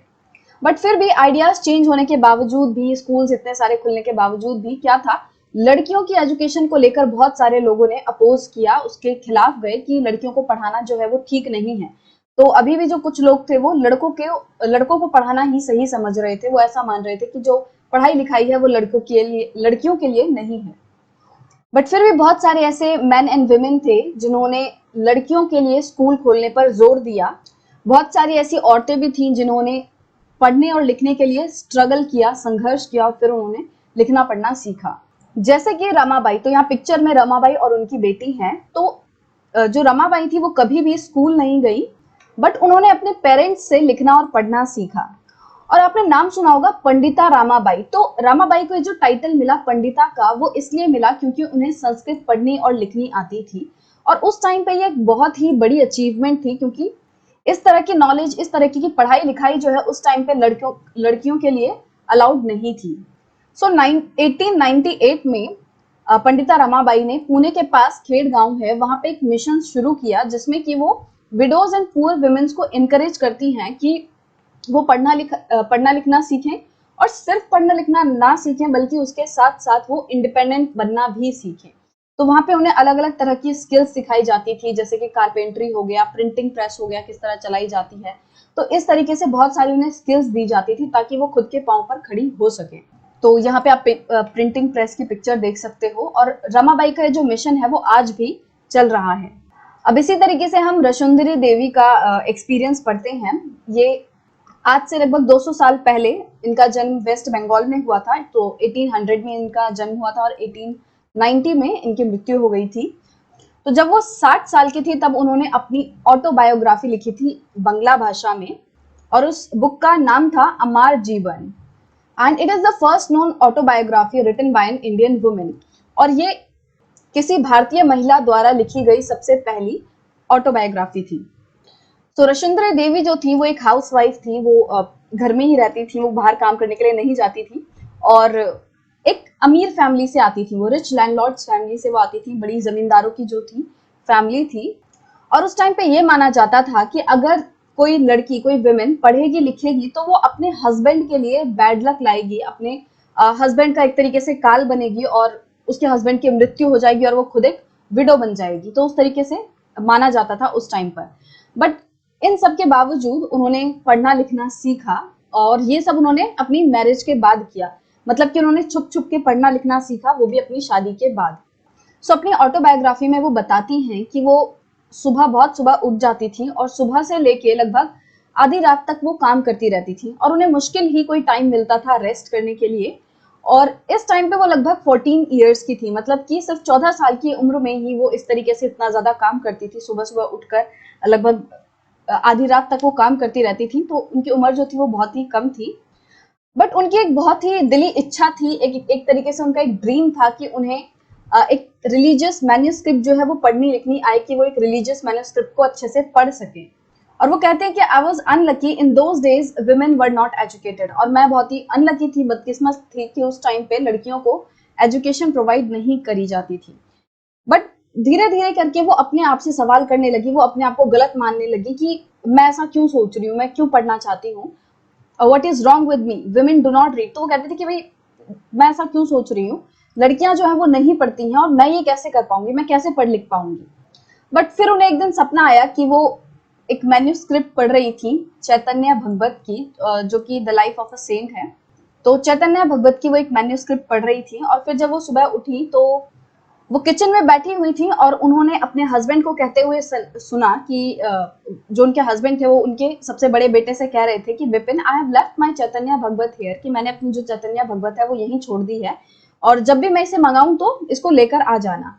बट फिर भी आइडियाज चेंज होने के बावजूद भी, स्कूल्स इतने सारे खुलने के बावजूद भी क्या था, लड़कियों की एजुकेशन को लेकर बहुत सारे लोगों ने अपोज किया, उसके खिलाफ गए कि लड़कियों को पढ़ाना जो है वो ठीक नहीं है। तो अभी भी जो कुछ लोग थे वो लड़कों को पढ़ाना ही सही समझ रहे थे। वो ऐसा मान रहे थे कि जो पढ़ाई लिखाई है वो लड़कियों के लिए नहीं है। बट फिर भी बहुत सारे ऐसे मैन एंड वुमेन थे जिन्होंने लड़कियों के लिए स्कूल खोलने पर जोर दिया। बहुत सारी ऐसी औरतें भी थीं जिन्होंने पढ़ने और लिखने के लिए स्ट्रगल किया, संघर्ष किया, और फिर उन्होंने लिखना पढ़ना सीखा। जैसे कि रमाबाई, तो यहाँ पिक्चर में रमाबाई और उनकी बेटी हैं। तो जो रमाबाई थी वो कभी भी स्कूल नहीं गई, बट उन्होंने अपने पेरेंट्स से लिखना और पढ़ना सीखा। और आपने नाम सुना होगा पंडिता रामाबाई। तो रामाबाई को जो टाइटल मिला पंडिता का, वो इसलिए मिला क्योंकि उन्हें संस्कृत पढ़नी और लिखनी आती थी। और उस टाइम पे ये एक बहुत ही बड़ी अचीवमेंट थी, क्योंकि इस तरह की नॉलेज, इस तरह की पढ़ाई लिखाई जो है उस टाइम पे लड़कियों के लिए अलाउड नहीं थी। सो 1898 में पंडिता रमाबाई ने पुणे के पास खेड़ गांव है, वहां पे एक मिशन शुरू किया जिसमें कि वो विडोज एंड पुअर वुमेन्स को इनकरेज करती हैं कि वो पढ़ना लिखना सीखें, और सिर्फ पढ़ना लिखना ना सीखें बल्कि उसके साथ साथ वो इंडिपेंडेंट बनना भी सीखें। तो वहां पे उन्हें अलग अलग तरह की स्किल्स सिखाई जाती थी, जैसे कि कारपेंट्री हो गया, प्रिंटिंग प्रेस हो गया, किस तरह चलाई जाती है। तो इस तरीके से बहुत सारी उन्हें स्किल्स दी जाती थी ताकि वो खुद के पांव पर खड़ी हो सके। तो यहाँ पे आप प्रिंटिंग प्रेस की पिक्चर देख सकते हो, और रमाबाई का जो मिशन है वो आज भी चल रहा है। अब इसी तरीके से हम रशुंधरी देवी का एक्सपीरियंस पढ़ते हैं। ये आज से लगभग 200 साल पहले इनका जन्म वेस्ट बंगाल में हुआ था। तो 1800 में इनका जन्म हुआ था और 1890 में इनकी मृत्यु हो गई थी। तो जब वो 60 साल की थी तब उन्होंने अपनी ऑटोबायोग्राफी लिखी थी बांग्ला भाषा में, और उस बुक का नाम था Amar Jiban, and it is the first known autobiography written by an Indian women. और ये किसी भारतीय महिला द्वारा लिखी गई सबसे पहली ऑटोबायोग्राफी थी। तो रशुंधरा देवी जो थी वो एक हाउसवाइफ थी, वो घर में ही रहती थी, वो बाहर काम करने के लिए नहीं जाती थी, और एक अमीर फैमिली से आती थी, वो रिच लैंडलॉर्ड्स फैमिली से वो आती थी, बड़ी जमींदारों की जो थी फैमिली थी। और उस टाइम पे ये माना जाता था कि अगर कोई लड़की, कोई विमेन पढ़ेगी लिखेगी तो वो अपने हस्बैंड के लिए बैड लक लाएगी, अपने हस्बैंड का एक तरीके से काल बनेगी, और उसके हस्बैंड की मृत्यु हो जाएगी और वो खुद एक विडो बन जाएगी। तो उस तरीके से माना जाता था उस टाइम पर। बट इन सब के बावजूद उन्होंने पढ़ना लिखना सीखा, और ये सब उन्होंने अपनी मैरिज के बाद किया। मतलब कि उन्होंने छुप छुप के पढ़ना लिखना सीखा, वो भी अपनी शादी के बाद। सो अपनी ऑटोबायोग्राफी में वो बताती हैं कि वो बहुत सुबह उठ जाती थी, और सुबह से लेके लगभग आधी रात तक वो काम करती रहती थी, और उन्हें मुश्किल ही कोई टाइम मिलता था रेस्ट करने के लिए। और इस टाइम पे वो लगभग 14 इयर्स की थी, मतलब कि सिर्फ 14 साल की उम्र में ही वो इस तरीके से इतना ज्यादा काम करती थी। सुबह सुबह उठकर लगभग आधी रात तक वो काम करती रहती थी। तो उनकी उम्र जो थी वो बहुत ही कम थी, बट उनकी एक बहुत ही दिली इच्छा थी, एक तरीके से उनका एक ड्रीम था कि उन्हें एक रिलीजियस मैन्यूस्क्रिप्ट जो है वो पढ़नी लिखनी आए, कि वो एक रिलीजियस मैन्यूस्क्रिप्ट को अच्छे से पढ़ सके। और वो कहते हैं कि I was unlucky in those days women were not educated, और मैं बहुत ही अनलकी थी, बदकिस्मत थी कि उस टाइम पे लड़कियों को एजुकेशन प्रोवाइड नहीं करी जाती थी। बट धीरे धीरे करके वो अपने आप से सवाल करने लगी, वो अपने आप को गलत मानने लगी कि मैं ऐसा क्यों सोच रही हूँ, मैं क्यों पढ़ना चाहती हूँ, what is wrong with me, women do not read. तो वो कहती थी कि भाई मैं ऐसा क्यों सोच रही हूँ, लड़कियां जो है वो नहीं पढ़ती हैं और मैं ये कैसे कर पाऊंगी, मैं कैसे पढ़ लिख पाऊंगी। बट फिर उन्हें एक दिन सपना आया कि वो एक मैन्यूस्क्रिप्ट पढ़ रही थी चैतन्य भगवत की, जो कि the life of a saint है। तो चैतन्य भगवत की वो एक मैन्यूस्क्रिप्ट पढ़ रही थी, और फिर जब वो सुबह उठी तो वो किचन में बैठी हुई थी, और उन्होंने अपने हस्बैंड को कहते हुए सुना कि जो उनके हस्बैंड थे वो उनके सबसे बड़े बेटे से कह रहे थे कि Vipin, I have left my Chaitanya Bhagavat here, कि मैंने अपनी जो चैतन्य भगवत है वो यहीं छोड़ दी है, और जब भी मैं इसे मंगाऊं तो इसको लेकर आ जाना।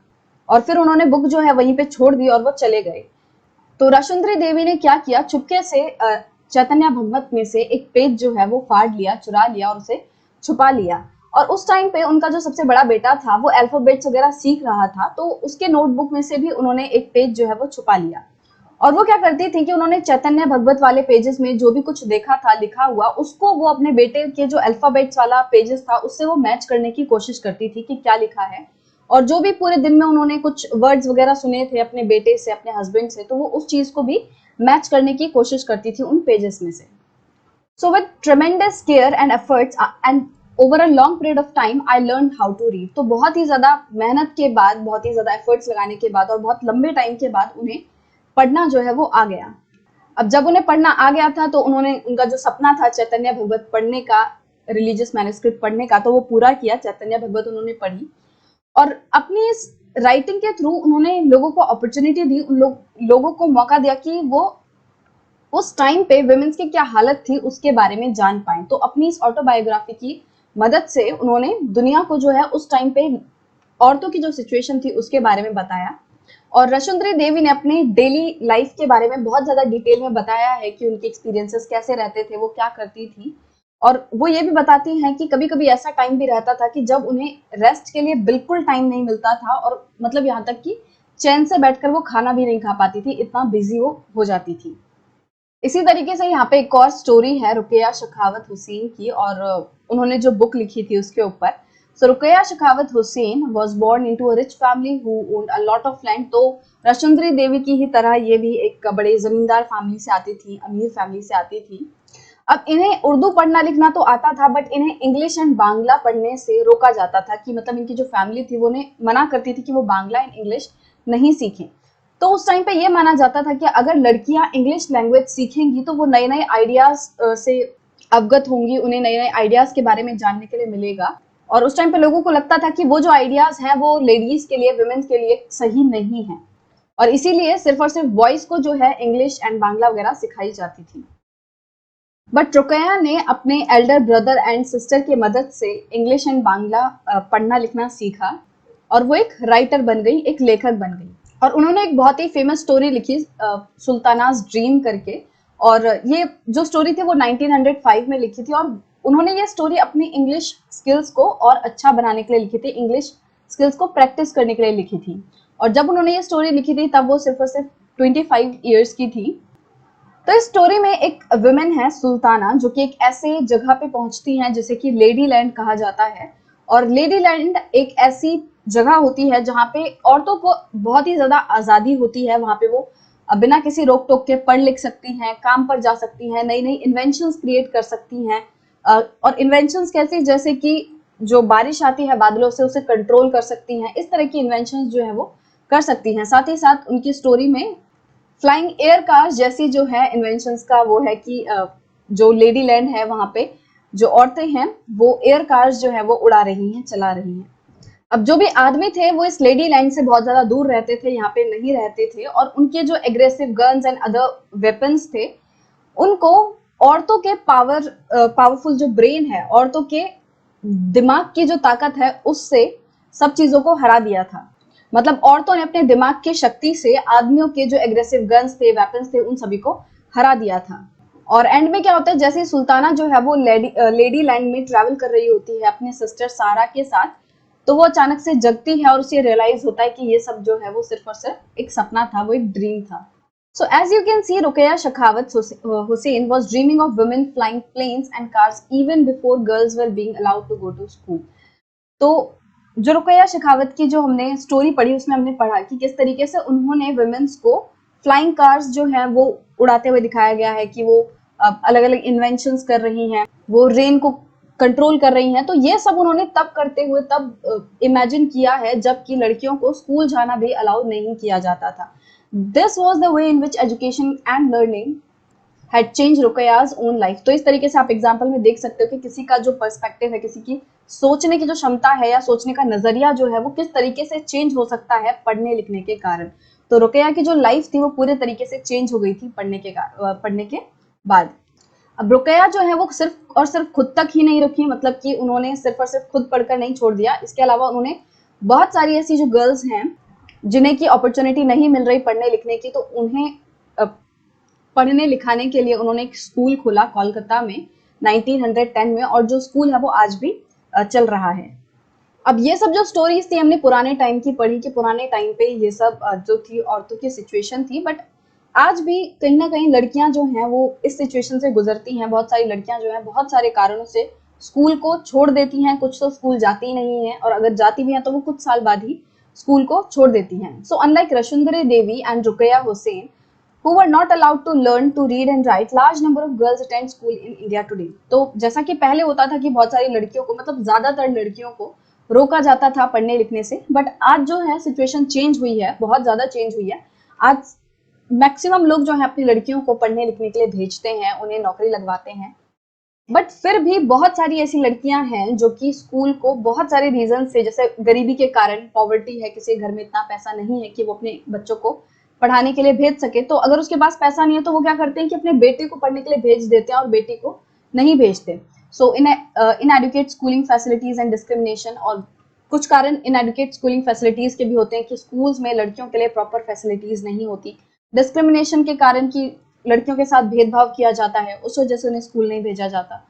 और फिर उन्होंने बुक जो है वहीं पे छोड़ दी और वो चले गए। तो राशुंदरी देवी ने क्या किया, चुपके से चैतन्य भगवत में से एक पेज जो है वो फाड़ लिया, चुरा लिया और उसे छुपा लिया। और उस टाइम पे उनका जो सबसे बड़ा बेटा था वो अल्फाबेट्स वगैरह सीख रहा था, तो उसके नोटबुक में से भी उन्होंने एक पेज जो है वो छुपा लिया। और वो क्या करती थी कि उन्होंने चैतन्य भगवत वाले पेजेस में जो भी कुछ देखा था लिखा हुआ, उसको वो अपने बेटे के जो अल्फाबेट्स वाला पेजेस था उससे वो मैच करने की कोशिश करती थी कि क्या लिखा है। और जो भी पूरे दिन में उन्होंने कुछ वर्ड्स वगैरह सुने थे अपने बेटे से, अपने हस्बैंड से, तो वो उस चीज को भी मैच करने की कोशिश करती थी उन पेजेस में से। So with tremendous care and efforts and over a long period of time, I learned how to read. तो बहुत ही ज्यादा मेहनत के बाद, बहुत ही ज्यादा एफर्ट्स लगाने के बाद और बहुत लंबे टाइम के बाद उन्हें पढ़ना जो है वो आ गया। अब जब उन्हें पढ़ना आ गया था तो उन्होंने उनका जो सपना था चैतन्य भगवत पढ़ने का, रिलीजियस मैन्युस्क्रिप्ट पढ़ने का, तो वो पूरा किया। चैतन्य भगवत उन्होंने पढ़ी और अपनी इस राइटिंग के थ्रू उन्होंने लोगों को अपॉर्चुनिटी दी, लोगों को मौका दिया कि वो उस टाइम पे वुमेन्स की क्या हालत थी उसके बारे में जान पाए। तो अपनी इस ऑटोबायोग्राफी की मदद से उन्होंने दुनिया को जो है उस टाइम पे औरतों की जो सिचुएशन थी उसके बारे में बताया। और रशुंदरी देवी ने अपनी डेली लाइफ के बारे में बहुत ज्यादा डिटेल में बताया है कि उनके एक्सपीरियंसेस कैसे रहते थे, वो क्या करती थी। और वो ये भी बताती हैं कि कभी कभी ऐसा टाइम भी रहता था कि जब उन्हें रेस्ट के लिए बिल्कुल टाइम नहीं मिलता था, और मतलब यहाँ तक कि चैन से बैठकर वो खाना भी नहीं खा पाती थी, इतना बिजी वो हो जाती थी। इसी तरीके से यहाँ पे एक और स्टोरी है रुकैया शेखावत हुसैन की, और उन्होंने जो बुक लिखी थी उसके ऊपर। So Rokeya Sakhawat Hossain was born into a rich family who owned a lot of land. तो रशुंदरी देवी की ही तरह ये भी एक बड़े जमींदार फैमिली से आती थी, अमीर फैमिली से आती थी। अब इन्हें उर्दू पढ़ना लिखना तो आता था, बट इन्हें इंग्लिश एंड बांग्ला पढ़ने से रोका जाता था, कि मतलब इनकी जो फैमिली थी वो उन्हें मना करती थी कि वो बांग्ला एंड इंग्लिश नहीं सीखें। तो उस टाइम पे ये माना जाता था कि अगर लड़कियां इंग्लिश लैंग्वेज सीखेंगी तो वो नए नए आइडियाज से अवगत होंगी, उन्हें नए नए आइडियाज के बारे में जानने के लिए मिलेगा। और उस टाइम पे लोगों को लगता था कि वो जो आइडियाज हैं वो लेडीज के लिए, वुमेन्स के लिए सही नहीं है, और इसीलिए सिर्फ और सिर्फ बॉयज को जो है इंग्लिश एंड बांग्ला वगैरह सिखाई जाती थी। बट रुकैया ने अपने एल्डर ब्रदर एंड सिस्टर की मदद से इंग्लिश एंड बांग्ला पढ़ना लिखना सीखा, और वो एक राइटर बन गई, एक लेखक बन गई। और उन्होंने एक बहुत ही फेमस स्टोरी लिखी सुल्तानाज ड्रीम करके। और ये जो स्टोरी थी वो 1905 में लिखी थी, और उन्होंने ये स्टोरी अपनी इंग्लिश स्किल्स को और अच्छा बनाने के लिए लिखी थी, इंग्लिश स्किल्स को प्रैक्टिस करने के लिए लिखी थी। और जब उन्होंने ये स्टोरी लिखी थी तब वो सिर्फ और सिर्फ 25 ईयर्स की थी। तो इस स्टोरी में एक वुमेन है सुल्ताना, जो कि एक ऐसे जगह पे पहुंचती हैं जिसे कि लेडी लैंड कहा जाता है। और लेडी लैंड एक ऐसी जगह होती है जहाँ पे औरतों को बहुत ही ज्यादा आजादी होती है। वहां पे वो बिना किसी रोक टोक के पढ़ लिख सकती हैं, काम पर जा सकती हैं, नई नई इन्वेंशंस क्रिएट कर सकती हैं। और इन्वेंशंस कैसी, जैसे कि जो बारिश आती है बादलों से उसे कंट्रोल कर सकती हैं, इस तरह की इन्वेंशंस जो है वो कर सकती हैं। साथ ही साथ उनकी स्टोरी में फ्लाइंग एयर कार्स जैसी जो है इन्वेंशंस का वो है कि जो लेडी लैंड है वहां पे जो औरतें हैं वो एयर कार्स जो है वो उड़ा रही हैं, चला रही हैं। अब जो भी आदमी थे वो इस लेडी लैंड से बहुत ज्यादा दूर रहते थे, यहाँ पे नहीं रहते थे, और उनके जो aggressive guns and other weapons थे उनको औरतों के पावरफुल जो ब्रेन है, औरतों के दिमाग की जो ताकत है उससे सब चीजों को हरा दिया था। मतलब औरतों ने अपने दिमाग की शक्ति से आदमियों के जो एग्रेसिव गन्स थे, वेपन्स थे, उन सभी को हरा दिया था। और एंड में क्या होता है, जैसे सुल्ताना जो है वो लेडी लैंड में ट्रैवल कर रही होती है अपने सिस्टर सारा के साथ, तो वो अचानक से जगती है और उसे रियलाइज होता है कि ये सब जो है वो सिर्फ और सिर्फ एक सपना था, वो एक ड्रीम था। So as you can see, Ruqayya Shekhawat Hussain was dreaming of women flying planes and cars even before girls were being allowed to go to school. तो जो रुकैया शेखावत की जो हमने स्टोरी पढ़ी उसमें हमने पढ़ा कि किस तरीके से उन्होंने वुमेन्स को फ्लाइंग कार्स जो है वो उड़ाते हुए दिखाया गया है कि वो अलग अलग इन्वेंशंस कर रही हैं, वो रेन को कंट्रोल कर रही हैं। तो ये सब उन्होंने तब करते हुए तब इमेजिन किया है जबकि लड़कियों को स्कूल जाना भी अलाउ नहीं किया जाता था। This was the way in which education and learning had changed रुकैया's own life। तो इस तरीके से आप एग्जाम्पल में देख सकते हो कि किसी का जो पर्सपेक्टिव है, किसी की सोचने की जो क्षमता है या सोचने का नजरिया जो है वो किस तरीके से चेंज हो सकता है पढ़ने लिखने के कारण। तो रुकैया की जो लाइफ थी वो पूरे तरीके से चेंज हो गई थी पढ़ने के बाद। अब रुकैया जो है वो सिर्फ और सिर्फ खुद तक ही नहीं रुकी, मतलब कि उन्होंने सिर्फ और सिर्फ खुद पढ़कर नहीं छोड़ दिया, इसके अलावा उन्होंने बहुत सारी ऐसी जो गर्ल्स हैं जिन्हें की अपॉर्चुनिटी नहीं मिल रही पढ़ने लिखने की, तो उन्हें पढ़ने लिखाने के लिए उन्होंने एक स्कूल खोला कोलकाता में 1910 में, और जो स्कूल है वो आज भी चल रहा है। अब ये सब जो स्टोरीज थी हमने पुराने टाइम की पढ़ी कि पुराने टाइम पे ये सब जो थी औरतों की सिचुएशन थी, बट आज भी कहीं ना कहीं लड़कियां जो हैं वो इस सिचुएशन से गुजरती हैं। बहुत सारी लड़कियां जो हैं बहुत सारे कारणों से स्कूल को छोड़ देती हैं, कुछ तो स्कूल जाती नहीं है, और अगर जाती भी हैं तो वो कुछ साल बाद ही स्कूल को छोड़ देती हैं। So unlike Rashsundari Devi and Rokeya Hossain who were not allowed to learn to read and write, large number of girls attend school in India today। तो जैसा कि पहले होता था कि बहुत सारी लड़कियों को, मतलब ज्यादातर लड़कियों को रोका जाता था पढ़ने लिखने से, बट आज जो है सिचुएशन चेंज हुई है, बहुत ज्यादा चेंज हुई है। आज मैक्सिमम लोग जो है अपनी लड़कियों को पढ़ने लिखने के लिए भेजते हैं, उन्हें नौकरी लगवाते हैं, बट फिर भी बहुत सारी ऐसी लड़कियां हैं जो कि स्कूल को बहुत सारे रीजन से, जैसे गरीबी के कारण, पॉवर्टी है, किसी घर में इतना पैसा नहीं है कि वो अपने बच्चों को पढ़ाने के लिए भेज सके, तो अगर उसके पास पैसा नहीं है तो वो क्या करते हैं कि अपने बेटे को पढ़ने के लिए भेज देते हैं और बेटी को नहीं भेजते। So inadequate schooling facilities and discrimination, और कुछ कारण इनएडुकेट स्कूलिंग फैसिलिटीज के भी होते हैं कि स्कूल्स में लड़कियों के लिए प्रॉपर फैसिलिटीज नहीं होती। डिस्क्रिमिनेशन के कारण कि लड़कियों के साथ भेदभाव किया जाता है, उस वजह से उन्हें स्कूल नहीं भेजा जाता।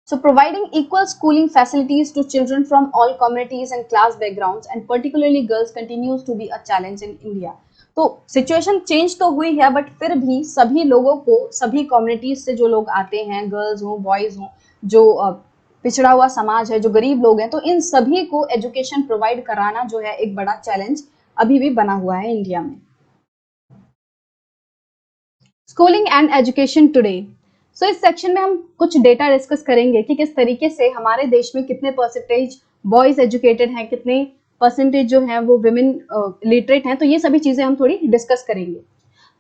So providing equal schooling facilities to children from all communities and class backgrounds and particularly girls continues to be a challenge in India। तो सिचुएशन चेंज तो हुई है, बट फिर भी सभी लोगों को, सभी कम्युनिटीज से जो लोग आते हैं, गर्ल्स हो, बॉयज हो, जो पिछड़ा हुआ समाज है, जो गरीब लोग हैं, तो इन सभी को एजुकेशन प्रोवाइड कराना जो है एक बड़ा चैलेंज अभी भी बना हुआ है इंडिया में। Schooling and education today. So इस सेक्शन में हम कुछ डेटा डिस्कस करेंगे कि किस तरीके से हमारे देश में कितने परसेंटेज बॉयज एजुकेटेड हैं, कितने परसेंटेज जो है वो विमेन लिटरेट हैं। तो ये सभी चीजें हम थोड़ी डिस्कस करेंगे।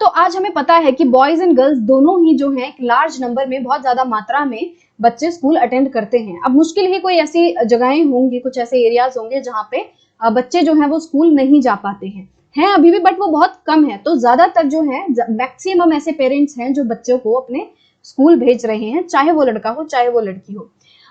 तो आज हमें पता है कि बॉयज एंड गर्ल्स दोनों ही जो है एक लार्ज नंबर में, बहुत ज्यादा मात्रा में बच्चे स्कूल अटेंड करते हैं। अब मुश्किल ही कोई ऐसी जगहें होंगी, कुछ ऐसे एरियाज होंगे जहाँ पे बच्चे जो है वो स्कूल नहीं जा पाते हैं अभी भी, बट वो बहुत कम है। तो ज्यादातर जो है मैक्सिमम ऐसे पेरेंट्स हैं जो बच्चों को अपने स्कूल भेज रहे हैं, चाहे वो लड़का हो चाहे वो लड़की हो।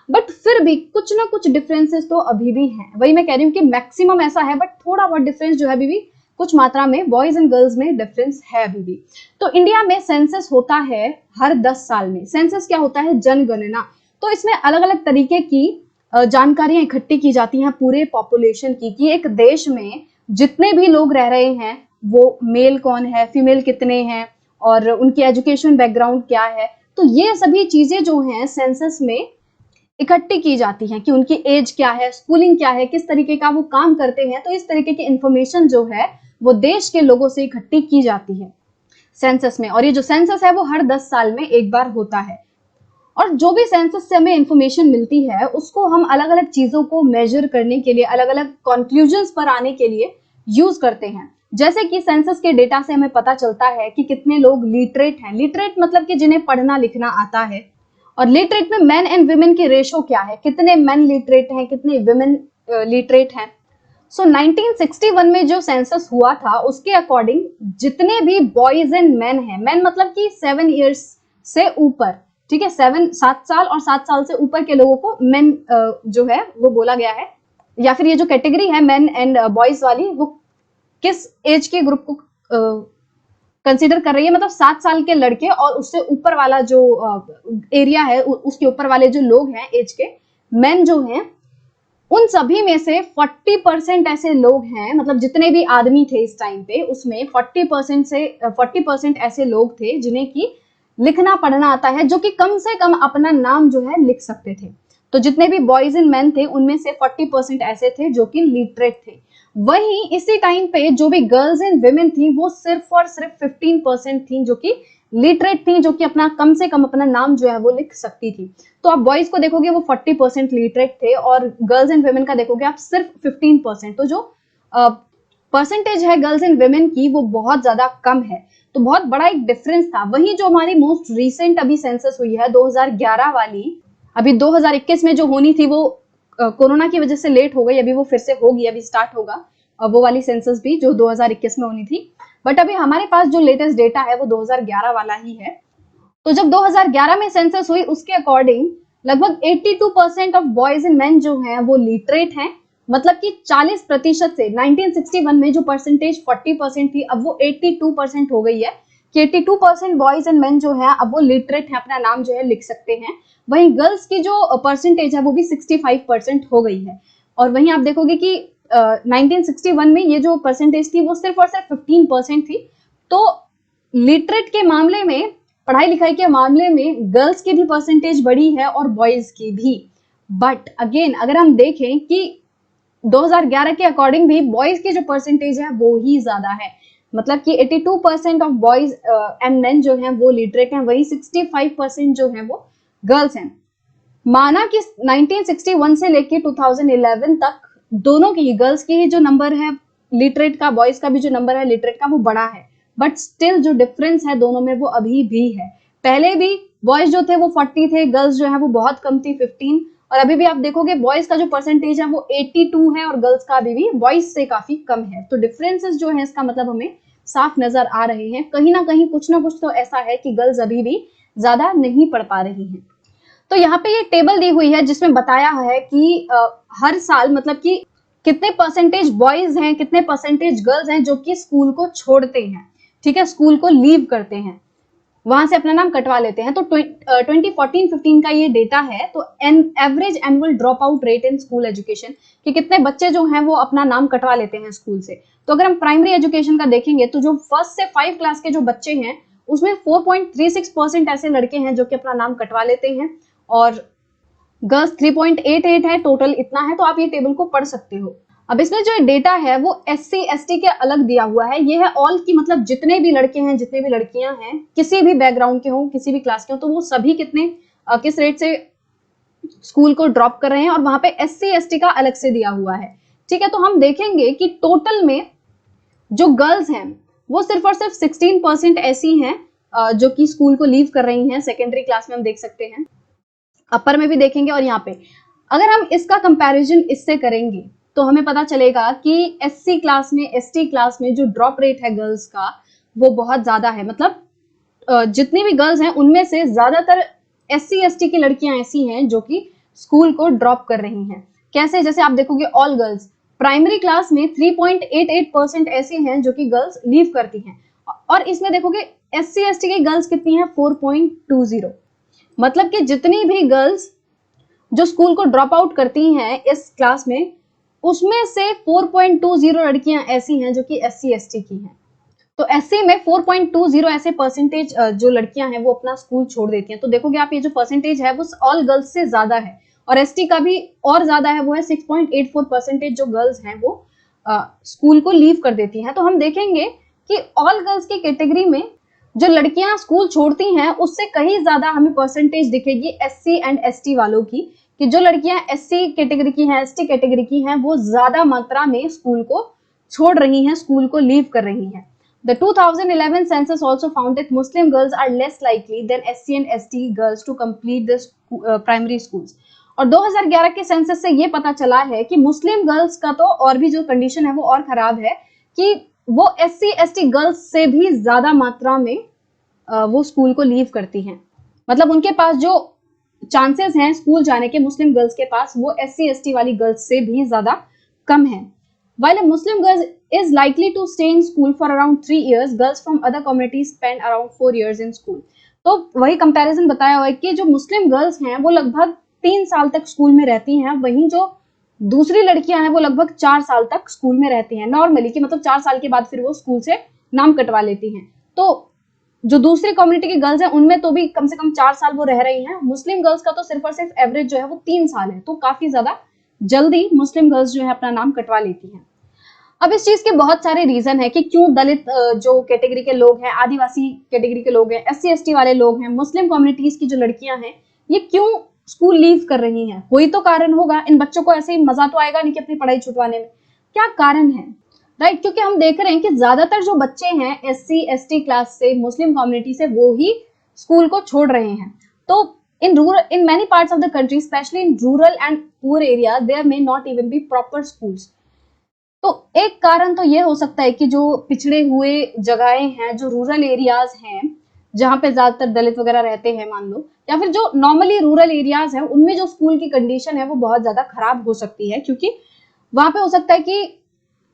बट फिर भी कुछ ना कुछ डिफरेंसेस तो अभी भी हैं। वही मैं कह रही हूँ कि मैक्सिमम ऐसा है, बट थोड़ा बहुत डिफरेंस जो है अभी भी कुछ मात्रा में बॉयज एंड गर्ल्स में डिफरेंस है अभी भी। तो इंडिया में सेंसस होता है हर 10 साल में। सेंसस क्या होता है? जनगणना। तो इसमें अलग अलग तरीके की जानकारियां इकट्ठी की जाती हैं पूरे पॉपुलेशन की, कि एक देश में जितने भी लोग रह रहे हैं वो मेल कौन है, फीमेल कितने हैं, और उनकी एजुकेशन बैकग्राउंड क्या है। तो ये सभी चीजें जो हैं सेंसस में इकट्ठी की जाती हैं कि उनकी एज क्या है, स्कूलिंग क्या है, किस तरीके का वो काम करते हैं। तो इस तरीके की इंफॉर्मेशन जो है वो देश के लोगों से इकट्ठी की जाती है सेंसस में। और ये जो सेंसस है वो हर 10 साल में एक बार होता है। और जो भी सेंसस से हमें इंफॉर्मेशन मिलती है उसको हम अलग अलग चीजों को मेजर करने के लिए, अलग अलग कंक्लूजन्स पर आने के लिए यूज करते हैं। जैसे कि सेंसस के डेटा से हमें पता चलता है कि कितने लोग लिटरेट हैं। लिटरेट मतलब कि जिन्हें पढ़ना लिखना आता है। और लिटरेट में मेन एंड वुमेन की रेशो क्या है, कितने मेन लिटरेट हैं, कितने वुमेन लिटरेट हैं। सो 1961 में जो सेंसस हुआ था उसके अकॉर्डिंग जितने भी बॉयज एंड मेन हैं, मेन मतलब कि 7 इयर्स से ऊपर, ठीक है, 7 साल और 7 साल से ऊपर के लोगों को मेन जो है वो बोला गया है, या फिर ये जो कैटेगरी है मेन एंड बॉयज वाली, वो किस एज के ग्रुप को कंसीडर कर रही है, मतलब 7 साल के लड़के और उससे ऊपर वाला जो एरिया है, उसके ऊपर वाले जो लोग हैं एज के मेन जो हैं, उन सभी में से 40% ऐसे लोग हैं, मतलब जितने भी आदमी थे इस टाइम पे उसमें 40% ऐसे लोग थे जिन्हें की लिखना पढ़ना आता है, जो कि कम से कम अपना नाम जो है लिख सकते थे। तो जितने भी बॉयज एंड मेन थे उनमें से 40% ऐसे थे जो कि लिटरेट थे। वहीं इसी टाइम पे जो भी गर्ल्स एंड विमेन थी वो सिर्फ और सिर्फ 15% थी जो कि लिटरेट थी, जो कि अपना कम से कम अपना नाम जो है वो लिख सकती थी। तो आप बॉयज को देखोगे वो 40% लिटरेट थे और गर्ल्स एंड वुमेन का देखोगे आप सिर्फ 15%। तो जो परसेंटेज है गर्ल्स एंड वुमेन की वो बहुत ज्यादा कम है, तो बहुत बड़ा एक डिफरेंस था। वही जो हमारी मोस्ट रिसेंट अभी सेंसस हुई है 2011 वाली, अभी 2021 में जो होनी थी वो कोरोना की वजह से लेट हो गई, अभी वो फिर से होगी, अभी स्टार्ट होगा वो वाली सेंसस भी जो 2021 में होनी थी। बट अभी हमारे पास जो लेटेस्ट डेटा है वो 2011 वाला ही है। तो जब 2011 में सेंसस हुई उसके अकॉर्डिंग लगभग 82% ऑफ बॉयज एंड मेन जो हैं वो लिटरेट हैं, मतलब कि 40% से 1961 में जो परसेंटेज 40% थी अब वो 82% हो गई है कि 82% बॉयज एंड मेन जो है अब वो लिटरेट है, अपना नाम जो है लिख सकते हैं। वहीं गर्ल्स की जो परसेंटेज है वो भी 65% हो गई है। और वहीं आप देखोगे कि 1961 में ये जो परसेंटेज थी वो सिर्फ और सिर्फ 15% थी। तो लिटरेट के मामले में, पढ़ाई लिखाई के मामले में गर्ल्स की भी परसेंटेज बढ़ी है और बॉयज की भी। बट अगेन अगर हम देखें कि 2011 के अकॉर्डिंग भी बॉयज की जो परसेंटेज है वो ही ज्यादा है, मतलब कि 82% ऑफ बॉयज एंड मेन जो हैं वो लिटरेट हैं, वही 65% जो हैं वो गर्ल्स हैं। माना कि 1961 से लेके 2011 तक दोनों की, गर्ल्स की ही जो नंबर है लिटरेट का, बॉयज का भी जो नंबर है लिटरेट का वो बड़ा है, बट स्टिल जो डिफरेंस है दोनों में वो अभी भी है। पहले भी बॉयज जो थे वो 40 थे, गर्ल्स जो है वो बहुत कम थी 15, और अभी भी आप देखोगे बॉयज का जो परसेंटेज है वो 82 है और गर्ल्स का अभी भी बॉयज से काफी कम है। तो डिफरेंसेस जो है इसका मतलब हमें साफ नजर आ रहे हैं, कहीं ना कुछ तो ऐसा है कि गर्ल्स अभी भी ज्यादा नहीं पढ़ पा रही हैं। तो यहाँ पे ये टेबल दी हुई है जिसमें बताया है कि हर साल मतलब कि कितने परसेंटेज बॉयज हैं, कितने परसेंटेज गर्ल्स हैं जो कि स्कूल को छोड़ते हैं, ठीक है, स्कूल को लीव करते हैं, वहां से अपना नाम कटवा लेते हैं। तो 2014-15 का ये डेटा है। तो average annual drop out rate in school education, कि कितने बच्चे जो हैं वो अपना नाम कटवा लेते हैं स्कूल से। तो अगर हम प्राइमरी एजुकेशन का देखेंगे तो जो 1st से 5 क्लास के जो बच्चे हैं उसमें 4.36% ऐसे लड़के हैं जो कि अपना नाम कटवा लेते हैं, और गर्ल्स 3.88 है, टोटल इतना है। तो आप ये टेबल को पढ़ सकते हो। अब इसमें जो डेटा है वो SC ST के अलग दिया हुआ है, ये है ऑल की, मतलब जितने भी लड़के हैं जितने भी लड़कियां हैं किसी भी बैकग्राउंड के हों, किसी भी क्लास के हों, तो वो सभी कितने किस रेट से स्कूल को ड्रॉप कर रहे हैं, और वहां पे SC ST का अलग से दिया हुआ है। ठीक है, तो हम देखेंगे कि टोटल में जो गर्ल्स हैं वो सिर्फ और सिर्फ 16% ऐसी हैं जो कि स्कूल को लीव कर रही हैं। सेकेंडरी क्लास में हम देख सकते हैं, अपर में भी देखेंगे, और यहाँ पे अगर हम इसका कंपैरिजन इससे करेंगे तो हमें पता चलेगा कि SC क्लास में, ST क्लास में जो ड्रॉप रेट है गर्ल्स का वो बहुत ज्यादा है। मतलब जितनी भी गर्ल्स हैं उनमें से ज्यादातर SC ST की लड़कियां ऐसी हैं जो कि स्कूल को ड्रॉप कर रही हैं। कैसे? जैसे आप देखोगे ऑल गर्ल्स प्राइमरी क्लास में 3.88% ऐसी हैं जो कि गर्ल्स लीव करती हैं, और इसमें देखोगे SC ST की गर्ल्स कितनी है 4.20। मतलब कि जितनी भी गर्ल्स जो स्कूल को ड्रॉप आउट करती हैं इस क्लास में, उसमें से 4.20 लड़कियां ऐसी हैं जो कि SC ST की हैं। तो SC में 4.20 ऐसे परसेंटेज जो लड़कियां हैं वो अपना स्कूल छोड़ देती हैं। तो देखोगे आप ये जो परसेंटेज है वो ऑल गर्ल्स से ज्यादा है, और ST का भी और ज्यादा है, वो है 6.84% जो गर्ल्स हैं वो स्कूल को लीव कर देती हैं। तो हम देखेंगे कि ऑल गर्ल्स की कैटेगरी में जो लड़कियां स्कूल छोड़ती हैं उससे कहीं ज्यादा हमें परसेंटेज दिखेगी SC एंड ST वालों की, कि जो लड़कियां SC कैटेगरी की हैं, ST कैटेगरी की हैं, वो ज्यादा मात्रा में स्कूल को छोड़ रही हैं, स्कूल को लीव कर रही हैं। The 2011 census also found that Muslim girls are less likely than SC and ST girls to complete the primary schools. और 2011 के सेंसस से ये पता चला है कि मुस्लिम गर्ल्स का तो और भी जो कंडीशन है वो और खराब है, कि वो SC ST गर्ल्स से भी ज्यादा मात्रा में वो स्कूल को लीव करती हैं। मतलब उनके पास जो चांसेस हैं स्कूल जाने के मुस्लिम गर्ल्स के पास, वो SC ST वाली गर्ल्स से भी ज्यादा कम है। While a Muslim girl is likely to stay in school for around 3 years, girls from other communities spend around 4 years in school. तो वही कंपैरिजन बताया हुआ है कि जो मुस्लिम गर्ल्स हैं वो लगभग 3 साल तक स्कूल में रहती हैं, वहीं जो दूसरी लड़कियां हैं वो लगभग 4 साल तक स्कूल में रहती हैं नॉर्मली, कि मतलब 4 साल के बाद फिर वो स्कूल से नाम कटवा लेती हैं। तो जो दूसरी कम्युनिटी की गर्ल्स हैं उनमें तो भी कम से कम 4 साल वो रह रही हैं। मुस्लिम गर्ल्स का तो सिर्फ और सिर्फ एवरेज जो है वो 3 साल है, तो काफी ज्यादा जल्दी मुस्लिम गर्ल्स जो है अपना नाम कटवा लेती हैं। अब इस चीज के बहुत सारे रीजन है कि क्यों दलित जो कैटेगरी के लोग हैं, आदिवासी कैटेगरी के लोग हैं, SC ST वाले लोग हैं, मुस्लिम कम्युनिटीज की जो लड़कियां हैं, ये क्यों स्कूल लीव कर रही हैं। कोई तो कारण होगा, इन बच्चों को ऐसे ही मजा तो आएगा नहीं कि अपनी पढ़ाई छुटवाने में। क्या कारण है, राइट? क्योंकि हम देख रहे हैं कि ज्यादातर जो बच्चे हैं SC ST क्लास से, मुस्लिम कम्युनिटी से, वो ही स्कूल को छोड़ रहे हैं। तो in many parts of the country, especially in rural and poor areas, there may not even be proper schools. तो एक कारण तो ये हो सकता है कि जो पिछड़े हुए जगहें हैं, जो रूरल एरियाज हैं, जहां पे ज्यादातर दलित वगैरह रहते हैं मान लो, या फिर जो नॉर्मली रूरल एरियाज हैं, उनमें जो स्कूल की कंडीशन है वो बहुत ज्यादा खराब हो सकती है, क्योंकि वहां पे हो सकता है कि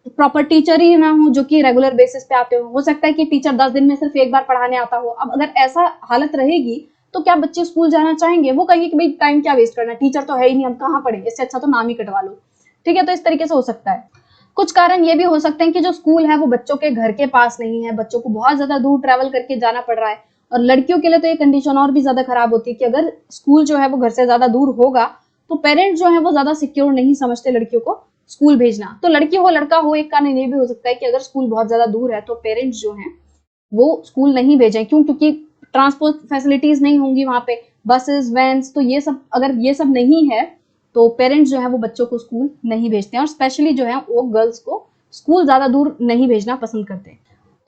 प्रॉपर टीचर ही ना हो जो कि रेगुलर बेसिस पे आते हो सकता है कि टीचर 10 दिन में सिर्फ एक बार पढ़ाने आता हो। अब अगर ऐसा हालत रहेगी तो क्या बच्चे स्कूल जाना चाहेंगे? वो कहेंगे कि भाई टाइम क्या वेस्ट करना, टीचर तो है ही नहीं, हम कहाँ पढ़े, इससे अच्छा तो नाम ही कटवा लो। ठीक है, तो इस तरीके से हो सकता है। कुछ कारण ये भी हो सकते हैं कि जो स्कूल है वो बच्चों के घर के पास नहीं है, बच्चों को बहुत ज्यादा दूर ट्रेवल करके जाना पड़ रहा है। और लड़कियों के लिए तो ये कंडीशन और भी ज्यादा खराब होती है कि अगर स्कूल जो है वो घर से ज्यादा दूर होगा तो पेरेंट्स जो है वो ज्यादा सिक्योर नहीं समझते लड़कियों को स्कूल भेजना। तो लड़की हो लड़का हो, एक कारण ये भी हो सकता है कि अगर स्कूल बहुत ज्यादा दूर है तो पेरेंट्स जो हैं वो स्कूल नहीं भेजें। क्यों? क्योंकि ट्रांसपोर्ट फैसिलिटीज नहीं होंगी वहां पे, बसेस, वैन्स, तो ये सब अगर ये सब नहीं है तो पेरेंट्स जो है वो बच्चों को स्कूल नहीं भेजते हैं, और स्पेशली जो है वो गर्ल्स को स्कूल ज्यादा दूर नहीं भेजना पसंद करते हैं।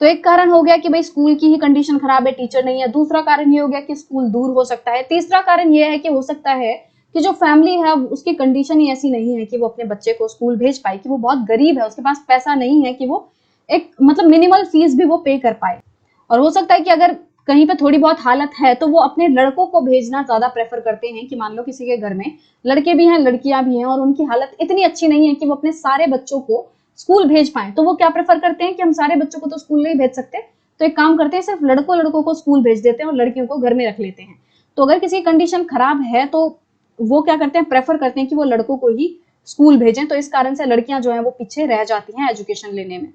तो एक कारण हो गया कि भाई स्कूल की ही कंडीशन खराब है, टीचर नहीं है। दूसरा कारण ये हो गया कि स्कूल दूर हो सकता है। तीसरा कारण ये है कि हो सकता है कि जो फैमिली है उसकी कंडीशन ही ऐसी नहीं है कि वो अपने बच्चे को स्कूल भेज पाए, कि वो बहुत गरीब है, उसके पास पैसा नहीं है कि वो एक मतलब मिनिमल फीस भी वो पे कर पाए। और हो सकता है कि अगर कहीं पे थोड़ी बहुत हालत है तो वो अपने लड़कों को भेजना ज्यादा प्रेफर करते हैं, कि मान लो किसी के घर में लड़के भी हैं लड़कियां भी हैं और उनकी हालत इतनी अच्छी नहीं है कि वो अपने सारे बच्चों को स्कूल भेज पाए, तो वो क्या प्रेफर करते हैं कि हम सारे बच्चों को तो स्कूल नहीं भेज सकते, तो एक काम करते हैं सिर्फ लड़कों को स्कूल भेज देते हैं और लड़कियों को घर में रख लेते हैं। तो अगर किसी कंडीशन खराब है तो वो क्या करते हैं, प्रेफर करते हैं कि वो लड़कों को ही स्कूल भेजें। तो इस कारण से लड़कियां जो है वो पीछे रह जाती हैं एजुकेशन लेने में।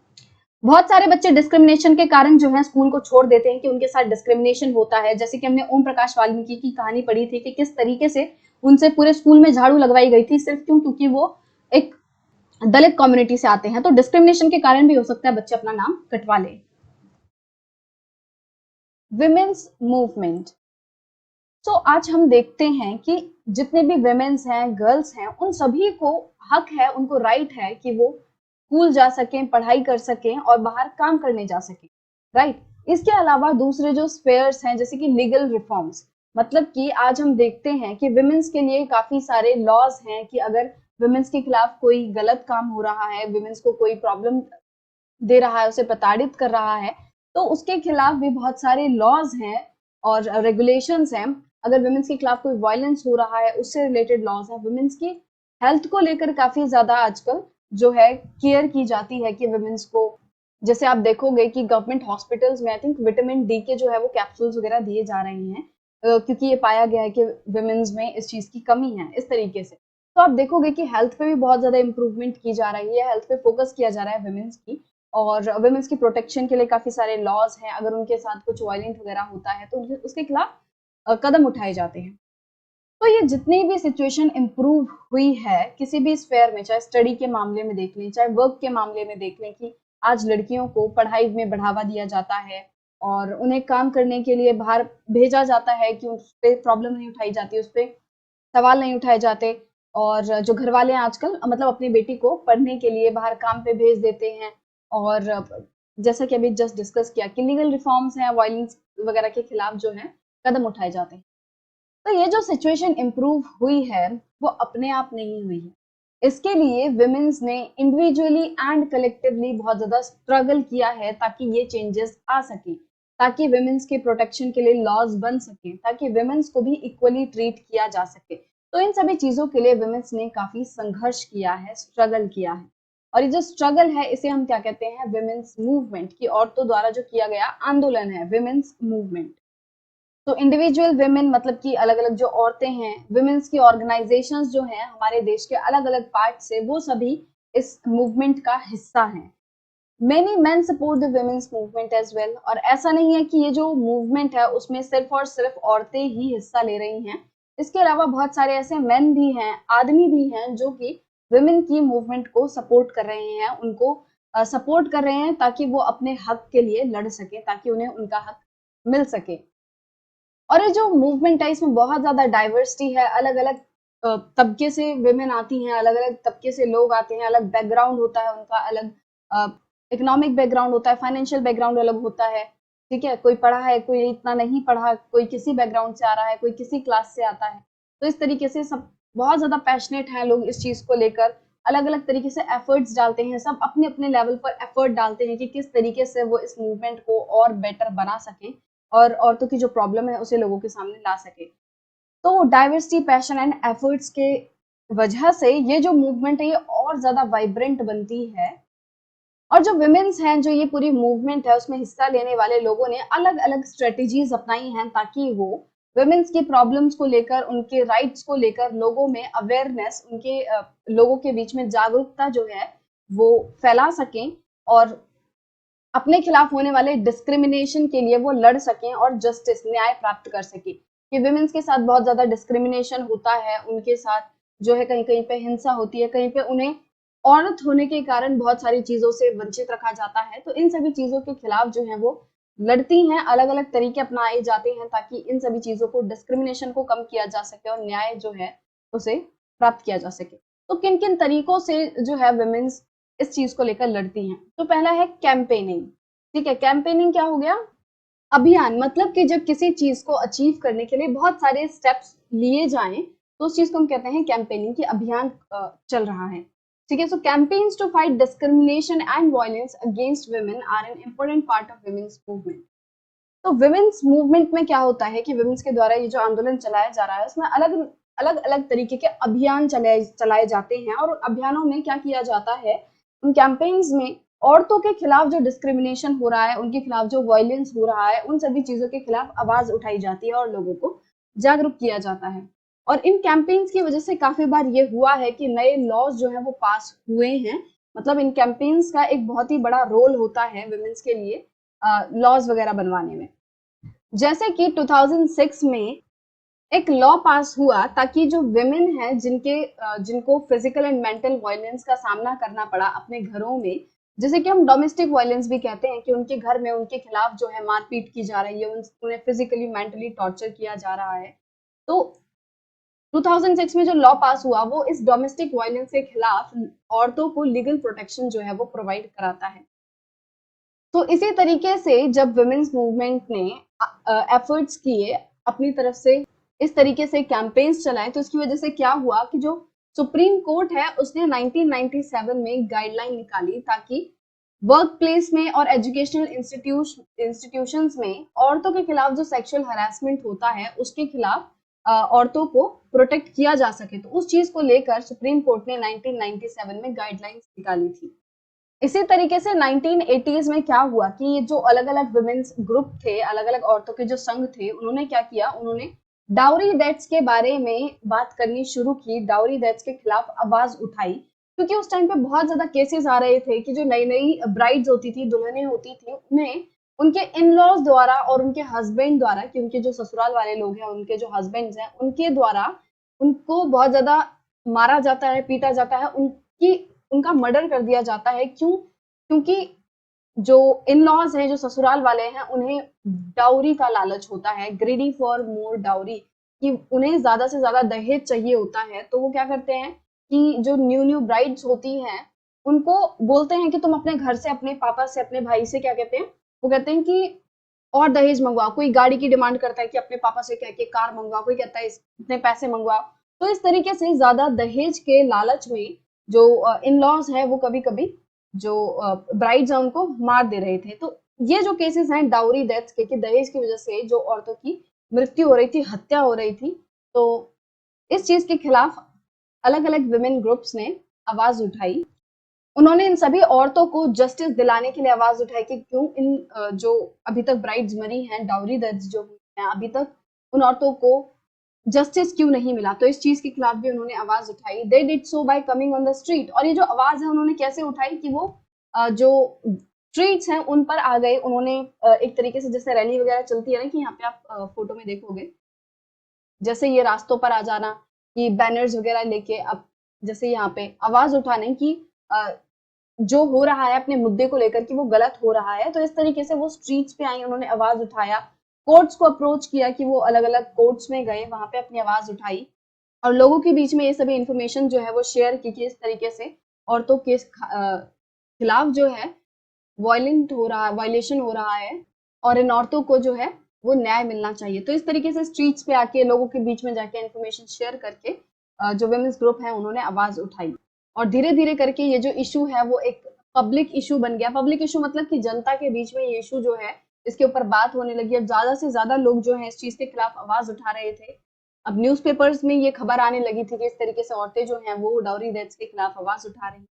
बहुत सारे बच्चे डिस्क्रिमिनेशन के कारण जो है स्कूल को छोड़ देते हैं, कि उनके साथ डिस्क्रिमिनेशन होता है। जैसे कि हमने ओम प्रकाश वाल्मीकि की कहानी पढ़ी थी कि किस तरीके से उनसे पूरे स्कूल में झाड़ू लगवाई गई थी, सिर्फ क्यों? क्योंकि वो एक दलित कम्युनिटी से आते हैं। तो डिस्क्रिमिनेशन के कारण भी हो सकता है बच्चे अपना नाम कटवा लें। Women's movement. तो आज हम देखते हैं कि जितने भी विमेन्स हैं, गर्ल्स हैं, उन सभी को हक है, उनको राइट है कि वो स्कूल जा सकें, पढ़ाई कर सकें और बाहर काम करने जा सकें, राइट? इसके अलावा दूसरे जो स्फेयर्स हैं जैसे कि लीगल रिफॉर्म्स, मतलब कि आज हम देखते हैं कि विमेन्स के लिए काफी सारे लॉज हैं कि अगर विमेन्स के खिलाफ कोई गलत काम हो रहा है, विमेन्स को कोई प्रॉब्लम दे रहा है, उसे प्रताड़ित कर रहा है, तो उसके खिलाफ भी बहुत सारे लॉज हैं और रेगुलेशंस हैं। अगर वुमेन्स के खिलाफ कोई वायलेंस हो रहा है उससे रिलेटेड लॉज हैं। वुमेन्स की हेल्थ को लेकर काफी ज्यादा आजकल जो है केयर की जाती है कि वुमेन्स को, जैसे आप देखोगे कि गवर्नमेंट हॉस्पिटल्स में आई थिंक विटामिन डी के जो है वो कैप्सूल्स वगैरह दिए जा रहे हैं, क्योंकि ये पाया गया है कि वुमेन्स में इस चीज की कमी है। इस तरीके से तो आप देखोगे कि हेल्थ पे भी बहुत ज्यादा इंप्रूवमेंट की जा रही है, हेल्थ पे फोकस किया जा रहा है वुमेन्स की, और वुमेन्स की प्रोटेक्शन के लिए काफी सारे लॉज हैं। अगर उनके साथ कुछ वायलेंट वगैरह होता है तो उसके खिलाफ कदम उठाए जाते हैं। तो ये जितनी भी सिचुएशन इम्प्रूव हुई है किसी भी स्फेयर में, चाहे स्टडी के मामले में देख लें, चाहे वर्क के मामले में देख लें, कि आज लड़कियों को पढ़ाई में बढ़ावा दिया जाता है और उन्हें काम करने के लिए बाहर भेजा जाता है, कि उस पर प्रॉब्लम नहीं उठाई जाती, उस पर सवाल नहीं उठाए जाते। और जो घर वाले हैं आजकल मतलब अपनी बेटी को पढ़ने के लिए बाहर काम पे भेज देते हैं। और जैसा कि अभी जस्ट डिस्कस किया कि लीगल रिफॉर्म्स हैं, वायलेंस वगैरह के खिलाफ जो है कदम उठाए जाते हैं। तो ये जो सिचुएशन इम्प्रूव हुई है वो अपने आप नहीं हुई है, इसके लिए विमेन्स ने इंडिविजुअली एंड कलेक्टिवली बहुत ज्यादा स्ट्रगल किया है ताकि ये चेंजेस आ सके। ताकि विमेन्स के प्रोटेक्शन के लिए लॉज बन सके, ताकि विमेन्स को भी इक्वली ट्रीट किया जा सके। तो इन सभी चीजों के लिए विमेन्स ने काफी संघर्ष किया है, स्ट्रगल किया है। और ये जो स्ट्रगल है इसे हम क्या कहते हैं, विमेन्स मूवमेंट, की औरतों द्वारा जो किया गया आंदोलन है, विमेन्स मूवमेंट। तो इंडिविजुअल विमेन मतलब कि अलग अलग जो औरतें हैं, विमेन्स की ऑर्गेनाइजेशंस जो हैं हमारे देश के अलग अलग पार्ट से, वो सभी इस मूवमेंट का हिस्सा हैं। Many men support the women's movement as well. और ऐसा नहीं है कि ये जो मूवमेंट है उसमें सिर्फ और सिर्फ औरतें ही हिस्सा ले रही हैं, इसके अलावा बहुत सारे ऐसे मेन भी हैं, आदमी भी हैं जो कि वुमेन की मूवमेंट को सपोर्ट कर रहे हैं, उनको सपोर्ट कर रहे हैं ताकि वो अपने हक के लिए लड़ सके, ताकि उन्हें उनका हक मिल सके। और ये जो मूवमेंट है इसमें बहुत ज्यादा डाइवर्सिटी है, अलग अलग तबके से विमेन आती हैं, अलग अलग तबके से लोग आते हैं, अलग बैकग्राउंड होता है उनका, अलग इकोनॉमिक बैकग्राउंड होता है, फाइनेंशियल बैकग्राउंड अलग होता है, ठीक है, कोई पढ़ा है, कोई इतना नहीं पढ़ा, कोई किसी बैकग्राउंड से आ रहा है, कोई किसी क्लास से आता है। तो इस तरीके से सब बहुत ज्यादा पैशनेट हैं लोग इस चीज को लेकर, अलग अलग तरीके से एफर्ट्स डालते हैं, सब अपने अपने लेवल पर एफर्ट डालते हैं कि किस तरीके से वो इस मूवमेंट को और बेटर बना सकें और औरतों की जो प्रॉब्लम है उसे लोगों के सामने ला सके। तो डाइवर्सिटी, पैशन एंड एफर्ट्स के वजह से ये जो मूवमेंट है ये और ज्यादा वाइब्रेंट बनती है। और जो विमेन्स हैं, जो ये पूरी मूवमेंट है उसमें हिस्सा लेने वाले लोगों ने अलग अलग स्ट्रेटेजीज अपनाई हैं ताकि वो विमेन्स की प्रॉब्लम्स को लेकर, उनके राइट्स को लेकर लोगों में अवेयरनेस, उनके लोगों के बीच में जागरूकता जो है वो फैला सकें और अपने खिलाफ होने वाले डिस्क्रिमिनेशन के लिए वो लड़ सकें और जस्टिस, न्याय प्राप्त कर सके। कि विमेन्स के साथ बहुत ज्यादा डिस्क्रिमिनेशन होता है, उनके साथ जो है कहीं कहीं पे हिंसा होती है, कहीं पे उन्हें औरत होने के कारण बहुत सारी चीजों से वंचित रखा जाता है। तो इन सभी चीजों के खिलाफ जो है वो लड़ती हैं, अलग अलग तरीके अपनाए जाते हैं ताकि इन सभी चीजों को, डिस्क्रिमिनेशन को कम किया जा सके और न्याय जो है उसे प्राप्त किया जा सके। तो किन किन तरीकों से जो है विमेन्स इस चीज को लेकर लड़ती हैं। तो पहला है कैंपेनिंग। ठीक है, कैंपेनिंग क्या हो गया, अभियान। मतलब कि जब किसी चीज को अचीव करने के लिए बहुत सारे स्टेप्स लिए जाएं तो उस चीज को हम कहते हैं कैंपेनिंग, की अभियान चल रहा है। ठीक है, so campaigns to fight discrimination and violence against women are an important part of women's movement. तो वुमेन्स मूवमेंट में क्या होता है कि वुमेन्स के द्वारा ये जो आंदोलन चलाया जा रहा है उसमें अलग अलग अलग तरीके के अभियान चलाए जाते हैं। और अभियानों में क्या किया जाता है, उन कैंपेन्स में औरतों के खिलाफ जो डिस्क्रिमिनेशन हो रहा है, उनके खिलाफ जो वायलेंस हो रहा है, उन सभी चीजों के खिलाफ आवाज उठाई जाती है और लोगों को जागरूक किया जाता है। और इन कैंपेन्स की वजह से काफी बार ये हुआ है कि नए लॉज जो है वो पास हुए हैं। मतलब इन कैंपेन्स का एक बहुत ही बड़ा रोल होता है वुमेन्स के लिए लॉज वगैरह बनवाने में। जैसे कि 2006 में एक लॉ पास हुआ ताकि जो विमेन है जिनको फिजिकल एंड मेंटल वायलेंस का सामना करना पड़ा अपने घरों में, जैसे कि हम डोमेस्टिक वायलेंस भी कहते हैं, कि उनके घर में उनके खिलाफ जो है मारपीट की जा रही है, उन्हें फिजिकली मेंटली टॉर्चर किया जा रहा है। तो 2006 में जो लॉ पास हुआ वो इस डोमेस्टिक वायलेंस के खिलाफ औरतों को लीगल प्रोटेक्शन जो है वो प्रोवाइड कराता है। तो इसी तरीके से जब वुमेन्स मूवमेंट ने एफर्ट्स किए अपनी तरफ से, इस तरीके से कैंपेन्स चलाए, तो इसकी वजह से क्या हुआ कि जो सुप्रीम कोर्ट है उसने 1997 में गाइडलाइन निकाली ताकि वर्क प्लेस में और एजुकेशनल इंस्टीट्यूशंस में औरतों के खिलाफ जो सेक्सुअल हरासमेंट होता है उसके खिलाफ औरतों को प्रोटेक्ट किया जा सके। तो उस चीज को लेकर सुप्रीम कोर्ट ने 1997 में गाइडलाइंस निकाली थी। इसी तरीके से 1980s में क्या हुआ कि ये जो अलग अलग वुमेन्स ग्रुप थे, अलग अलग औरतों के जो संघ थे, उन्होंने क्या किया, उन्होंने डाउरी डेट्स के बारे में बात करनी शुरू की, डाउरी डेट्स के खिलाफ आवाज उठाई। क्योंकि उस टाइम पे बहुत ज्यादा केसेस आ रहे थे कि जो नई नई ब्राइड्स होती थी, दुल्हनें होती थी, उन्हें उनके इन लॉज द्वारा और उनके हस्बैंड द्वारा, कि उनके जो ससुराल वाले लोग हैं, उनके जो हस्बैंड्स हैं, उनके द्वारा उनको बहुत ज्यादा मारा जाता है, पीटा जाता है, उनका मर्डर कर दिया जाता है। क्यों? क्योंकि जो इन लॉज हैं, जो ससुराल वाले हैं, उन्हें डाउरी का लालच होता है, ग्रीडी फॉर मोर डाउरी, कि उन्हें ज्यादा से ज्यादा दहेज चाहिए होता है। तो वो क्या करते हैं कि जो न्यू ब्राइड्स होती हैं उनको बोलते हैं कि तुम अपने घर से, अपने पापा से, अपने भाई से क्या कहते हैं, वो कहते हैं कि और दहेज मंगवाओ। कोई गाड़ी की डिमांड करता है कि अपने पापा से कह के कार मंगवाओ, कोई कहता है इतने पैसे मंगवाओ। तो इस तरीके से ज्यादा दहेज के लालच में जो इन लॉज है वो कभी कभी जो ब्राइड्स हैं उनको मार दे रहे थे। तो ये जो केसेस हैं डाउरी डेथ के, कि दहेज की वजह से जो औरतों की मृत्यु हो रही थी, हत्या हो रही थी, तो इस चीज के खिलाफ अलग अलग विमेन ग्रुप्स ने आवाज उठाई। उन्होंने इन सभी औरतों को जस्टिस दिलाने के लिए आवाज उठाई कि क्यों इन जो अभी तक ब्राइड्स मरी हैं, डाउरी डेथ जो हुई हैं, अभी तक उन औरतों को जस्टिस क्यों नहीं मिला। तो इस चीज के खिलाफ भी उन्होंने आवाज उठाई। They did so bye coming on the street. और ये जो आवाज है उन्होंने कैसे उठाई कि वो जो स्ट्रीट्स हैं उन पर आ गए। उन्होंने एक तरीके से जैसे रैली वगैरह चलती है ना, कि यहाँ पे आप फोटो में देखोगे, जैसे ये रास्तों पर आ जाना, कि बैनर्स वगैरह लेके, अब जैसे यहाँ पे आवाज उठाने की जो हो रहा है अपने मुद्दे को लेकर कि वो गलत हो रहा है, तो इस तरीके से वो स्ट्रीट्स पे आई, उन्होंने आवाज उठाया। कोर्ट्स को अप्रोच किया कि वो अलग अलग कोर्ट्स में गए, वहां पे अपनी आवाज उठाई और लोगों के बीच में ये सभी इंफॉर्मेशन जो है वो शेयर की कि इस तरीके से औरतों के खिलाफ जो है वायलेशन हो रहा है और इन औरतों को जो है वो न्याय मिलना चाहिए। तो इस तरीके से स्ट्रीट्स पे आके लोगों के बीच में जाके इन्फॉर्मेशन शेयर करके जो वुमेन्स ग्रुप है उन्होंने आवाज उठाई और धीरे धीरे करके ये जो इशू है वो एक पब्लिक इशू बन गया। पब्लिक इशू मतलब कि जनता के बीच में ये इशू जो है इसके ऊपर बात होने लगी। अब ज्यादा से ज्यादा लोग जो है इस चीज के खिलाफ आवाज उठा रहे थे। अब न्यूज़पेपर्स में ये खबर आने लगी थी कि इस तरीके से औरतें जो हैं वो डाउरी डेथ्स के खिलाफ आवाज उठा रही हैं।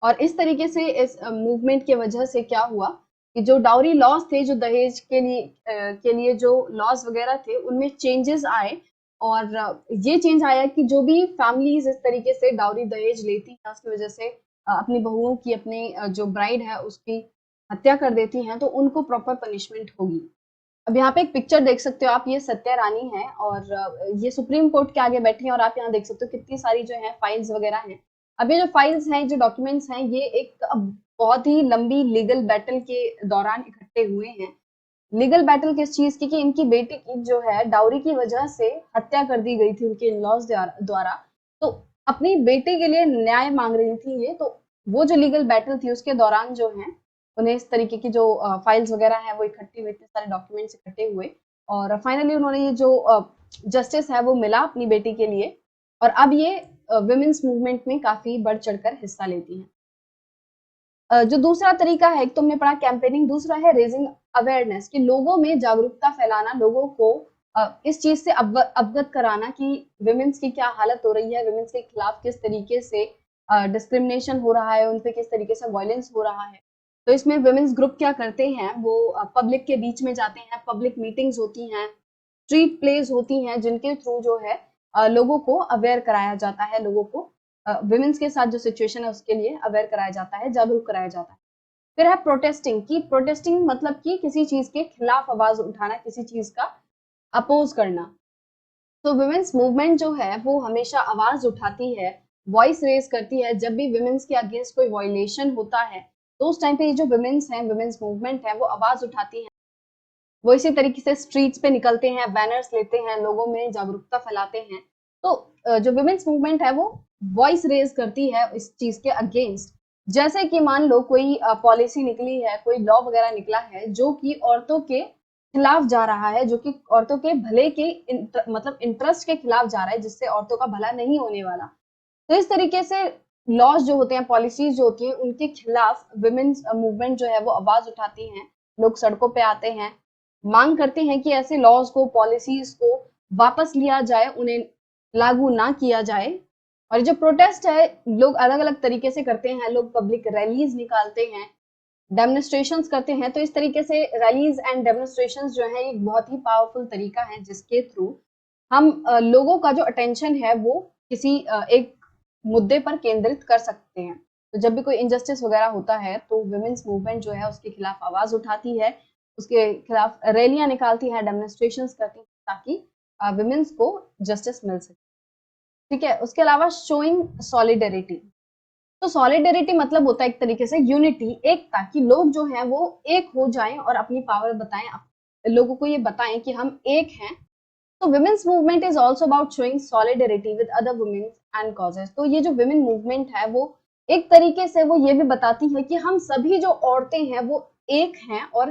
और इस तरीके से इस मूवमेंट की वजह से क्या हुआ कि जो डाउरी लॉज थे, जो दहेज के लिए जो लॉज वगैरह थे, उनमें चेंजेस आए। और ये चेंज आया कि जो भी फैमिलीज इस तरीके से डाउरी दहेज लेती हैं उसकी वजह से अपनी बहुओं की, अपनी जो ब्राइड है उसकी हत्या कर देती हैं, तो उनको प्रॉपर पनिशमेंट होगी। अब यहाँ पे एक पिक्चर देख सकते हो आप, ये सत्या रानी है और ये सुप्रीम कोर्ट के आगे बैठी हैं और आप यहाँ देख सकते हो कितनी सारी जो है फाइल्स वगैरह हैं। अब ये जो फाइल्स हैं, जो डॉक्यूमेंट्स हैं, ये एक बहुत ही लंबी लीगल बैटल के दौरान इकट्ठे हुए हैं। लीगल बैटल किस चीज की, कि इनकी बेटी की जो है डाउरी की वजह से हत्या कर दी गई थी उनके इन-लॉज द्वारा। तो अपनी बेटे के लिए न्याय मांग रही थी ये। तो वो जो लीगल बैटल थी उसके दौरान जो है उन्हें इस तरीके की जो फाइल्स वगैरह हैं वो इकट्ठी हुई, इतने सारे डॉक्यूमेंट्स इकट्ठे हुए और फाइनली उन्होंने ये जो जस्टिस है वो मिला अपनी बेटी के लिए। और अब ये विमेन्स मूवमेंट में काफी बढ़ चढ़कर हिस्सा लेती हैं। जो दूसरा तरीका है, एक तो हमने पढ़ा कैंपेनिंग, दूसरा है रेजिंग अवेयरनेस, कि लोगों में जागरूकता फैलाना, लोगों को इस चीज से अवगत कराना कि विमेन्स की क्या हालत हो रही है, विमेन्स के खिलाफ किस तरीके से डिस्क्रिमिनेशन हो रहा है, उन पे किस तरीके से वायलेंस हो रहा है। तो इसमें विमेन्स ग्रुप क्या करते हैं, वो पब्लिक के बीच में जाते हैं, पब्लिक मीटिंग्स होती हैं, स्ट्रीट प्लेज होती हैं, जिनके थ्रू जो है लोगों को अवेयर कराया जाता है, लोगों को विमेन्स के साथ जो सिचुएशन है उसके लिए अवेयर कराया जाता है, जागरूक कराया जाता है। फिर है प्रोटेस्टिंग, की प्रोटेस्टिंग मतलब कि किसी चीज के खिलाफ आवाज उठाना, किसी चीज का अपोज करना। तो वुमेन्स मूवमेंट जो है वो हमेशा आवाज उठाती है, वॉइस रेज करती है जब भी वुमेन्स के अगेंस्ट कोई वायलेशन होता है। तो उस टाइम पे ये जो वुमेन्स हैं, वुमेन्स मूवमेंट है, वो आवाज उठाती हैं। वो इसी तरीके से स्ट्रीट्स पे निकलते हैं, बैनर्स लेते हैं, लोगों में जागरूकता फैलाते हैं। तो जो वुमेन्स मूवमेंट है वो वॉइस रेज करती है इस चीज के अगेंस्ट। जैसे कि मान लो कोई पॉलिसी निकली है, कोई लॉ वगैरह निकला है जो कि औरतों के खिलाफ जा रहा है, जो कि औरतों के भले के मतलब इंटरेस्ट के खिलाफ जा रहा है, जिससे औरतों का भला नहीं होने वाला। तो इस तरीके से लॉज जो होते हैं, पॉलिसीज जो होती हैं, उनके खिलाफ वुमेन्स मूवमेंट जो है वो आवाज उठाती हैं। लोग सड़कों पे आते हैं, मांग करते हैं कि ऐसे लॉज को, पॉलिसीज को वापस लिया जाए, उन्हें लागू ना किया जाए। और ये जो प्रोटेस्ट है, लोग अलग अलग तरीके से करते हैं। लोग पब्लिक रैलीज निकालते हैं, डेमोन्स्ट्रेशंस करते हैं। तो इस तरीके से रैलीज एंड डेमोन्स्ट्रेशंस जो है एक बहुत ही पावरफुल तरीका है जिसके थ्रू हम लोगों का जो अटेंशन है वो किसी एक मुद्दे पर केंद्रित कर सकते हैं। तो जब भी कोई इनजस्टिस वगैरह होता है तो वुमेन्स मूवमेंट जो है उसके खिलाफ आवाज उठाती है, उसके खिलाफ रैलियां निकालती है, डेमोन्स्ट्रेशंस करती है, ताकि वुमेन्स को जस्टिस मिल सके। ठीक है। उसके अलावा शोइंग सॉलिडेरिटी। तो सॉलिडेरिटी मतलब होता है एक तरीके से यूनिटी, एकता, कि लोग जो हैं वो एक हो जाएं और अपनी पावर बताएं, लोगों को ये बताएं कि हम एक हैं। तो women's movement is also about showing solidarity with other women and causes। तो ये जो women movement है वो एक तरीके से वो ये भी बताती है कि हम सभी जो औरतें हैं वो एक हैं और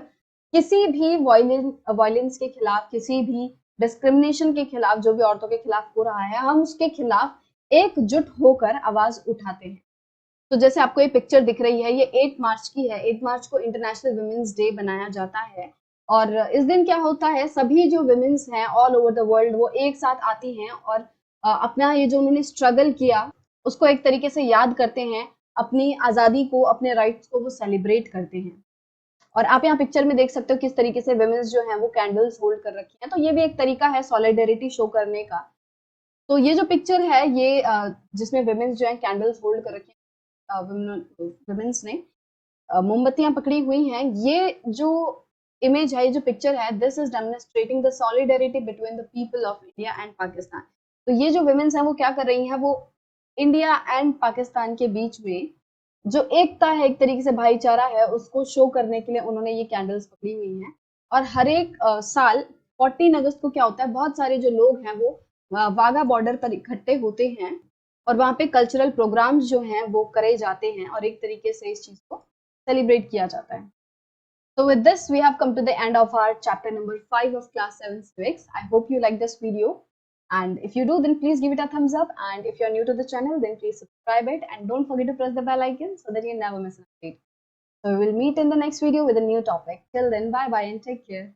किसी भी वायलेंस के खिलाफ, किसी भी डिस्क्रिमिनेशन के खिलाफ, जो भी औरतों के खिलाफ हो रहा है, हम उसके खिलाफ एकजुट होकर आवाज उठाते हैं। तो जैसे आपको ये पिक्चर दिख रही है, ये 8 मार्च की है। 8 मार्च को इंटरनेशनल वुमेन्स डे बनाया जाता है और इस दिन क्या होता है, सभी जो वुमेन्स हैं ऑल ओवर द वर्ल्ड वो एक साथ आती हैं और अपना ये जो उन्होंने स्ट्रगल किया उसको एक तरीके से याद करते हैं, अपनी आज़ादी को, अपने राइट्स को वो सेलिब्रेट करते हैं। और आप यहाँ पिक्चर में देख सकते हो किस तरीके से वुमेन्स जो हैं वो कैंडल्स होल्ड कर रखी हैं, तो ये भी एक तरीका है सॉलिडेरिटी शो करने का। तो ये जो पिक्चर है ये जिसमें वुमेन्स जो हैं कैंडल्स होल्ड कर रखी हैं, वुमेन्स ने मोमबत्तियां पकड़ी हुई हैं, ये जो इमेज है, ये जो पिक्चर है, this is demonstrating the solidarity between the people of India and Pakistan. तो ये जो वुमेन्स हैं वो क्या कर रही हैं, वो इंडिया एंड पाकिस्तान के बीच में जो एकता है, एक तरीके से भाईचारा है, उसको शो करने के लिए उन्होंने ये कैंडल्स पकड़ी हुई हैं। और हर एक साल 14 अगस्त को क्या होता है, बहुत सारे जो लोग हैं वो वाघा बॉर्डर पर इकट्ठे होते हैं और वहाँ पे कल्चरल प्रोग्राम्स जो हैं वो करे जाते हैं और एक तरीके से इस चीज को सेलिब्रेट किया जाता है। So with this, we have come to the end of our chapter number 5 of class 7 civics. I hope you like this video. And if you do, then please give it a thumbs up. And if you're new to the channel, then please subscribe it. And don't forget to press the bell icon so that you never miss an update. So we will meet in the next video with a new topic. Till then, bye bye and take care.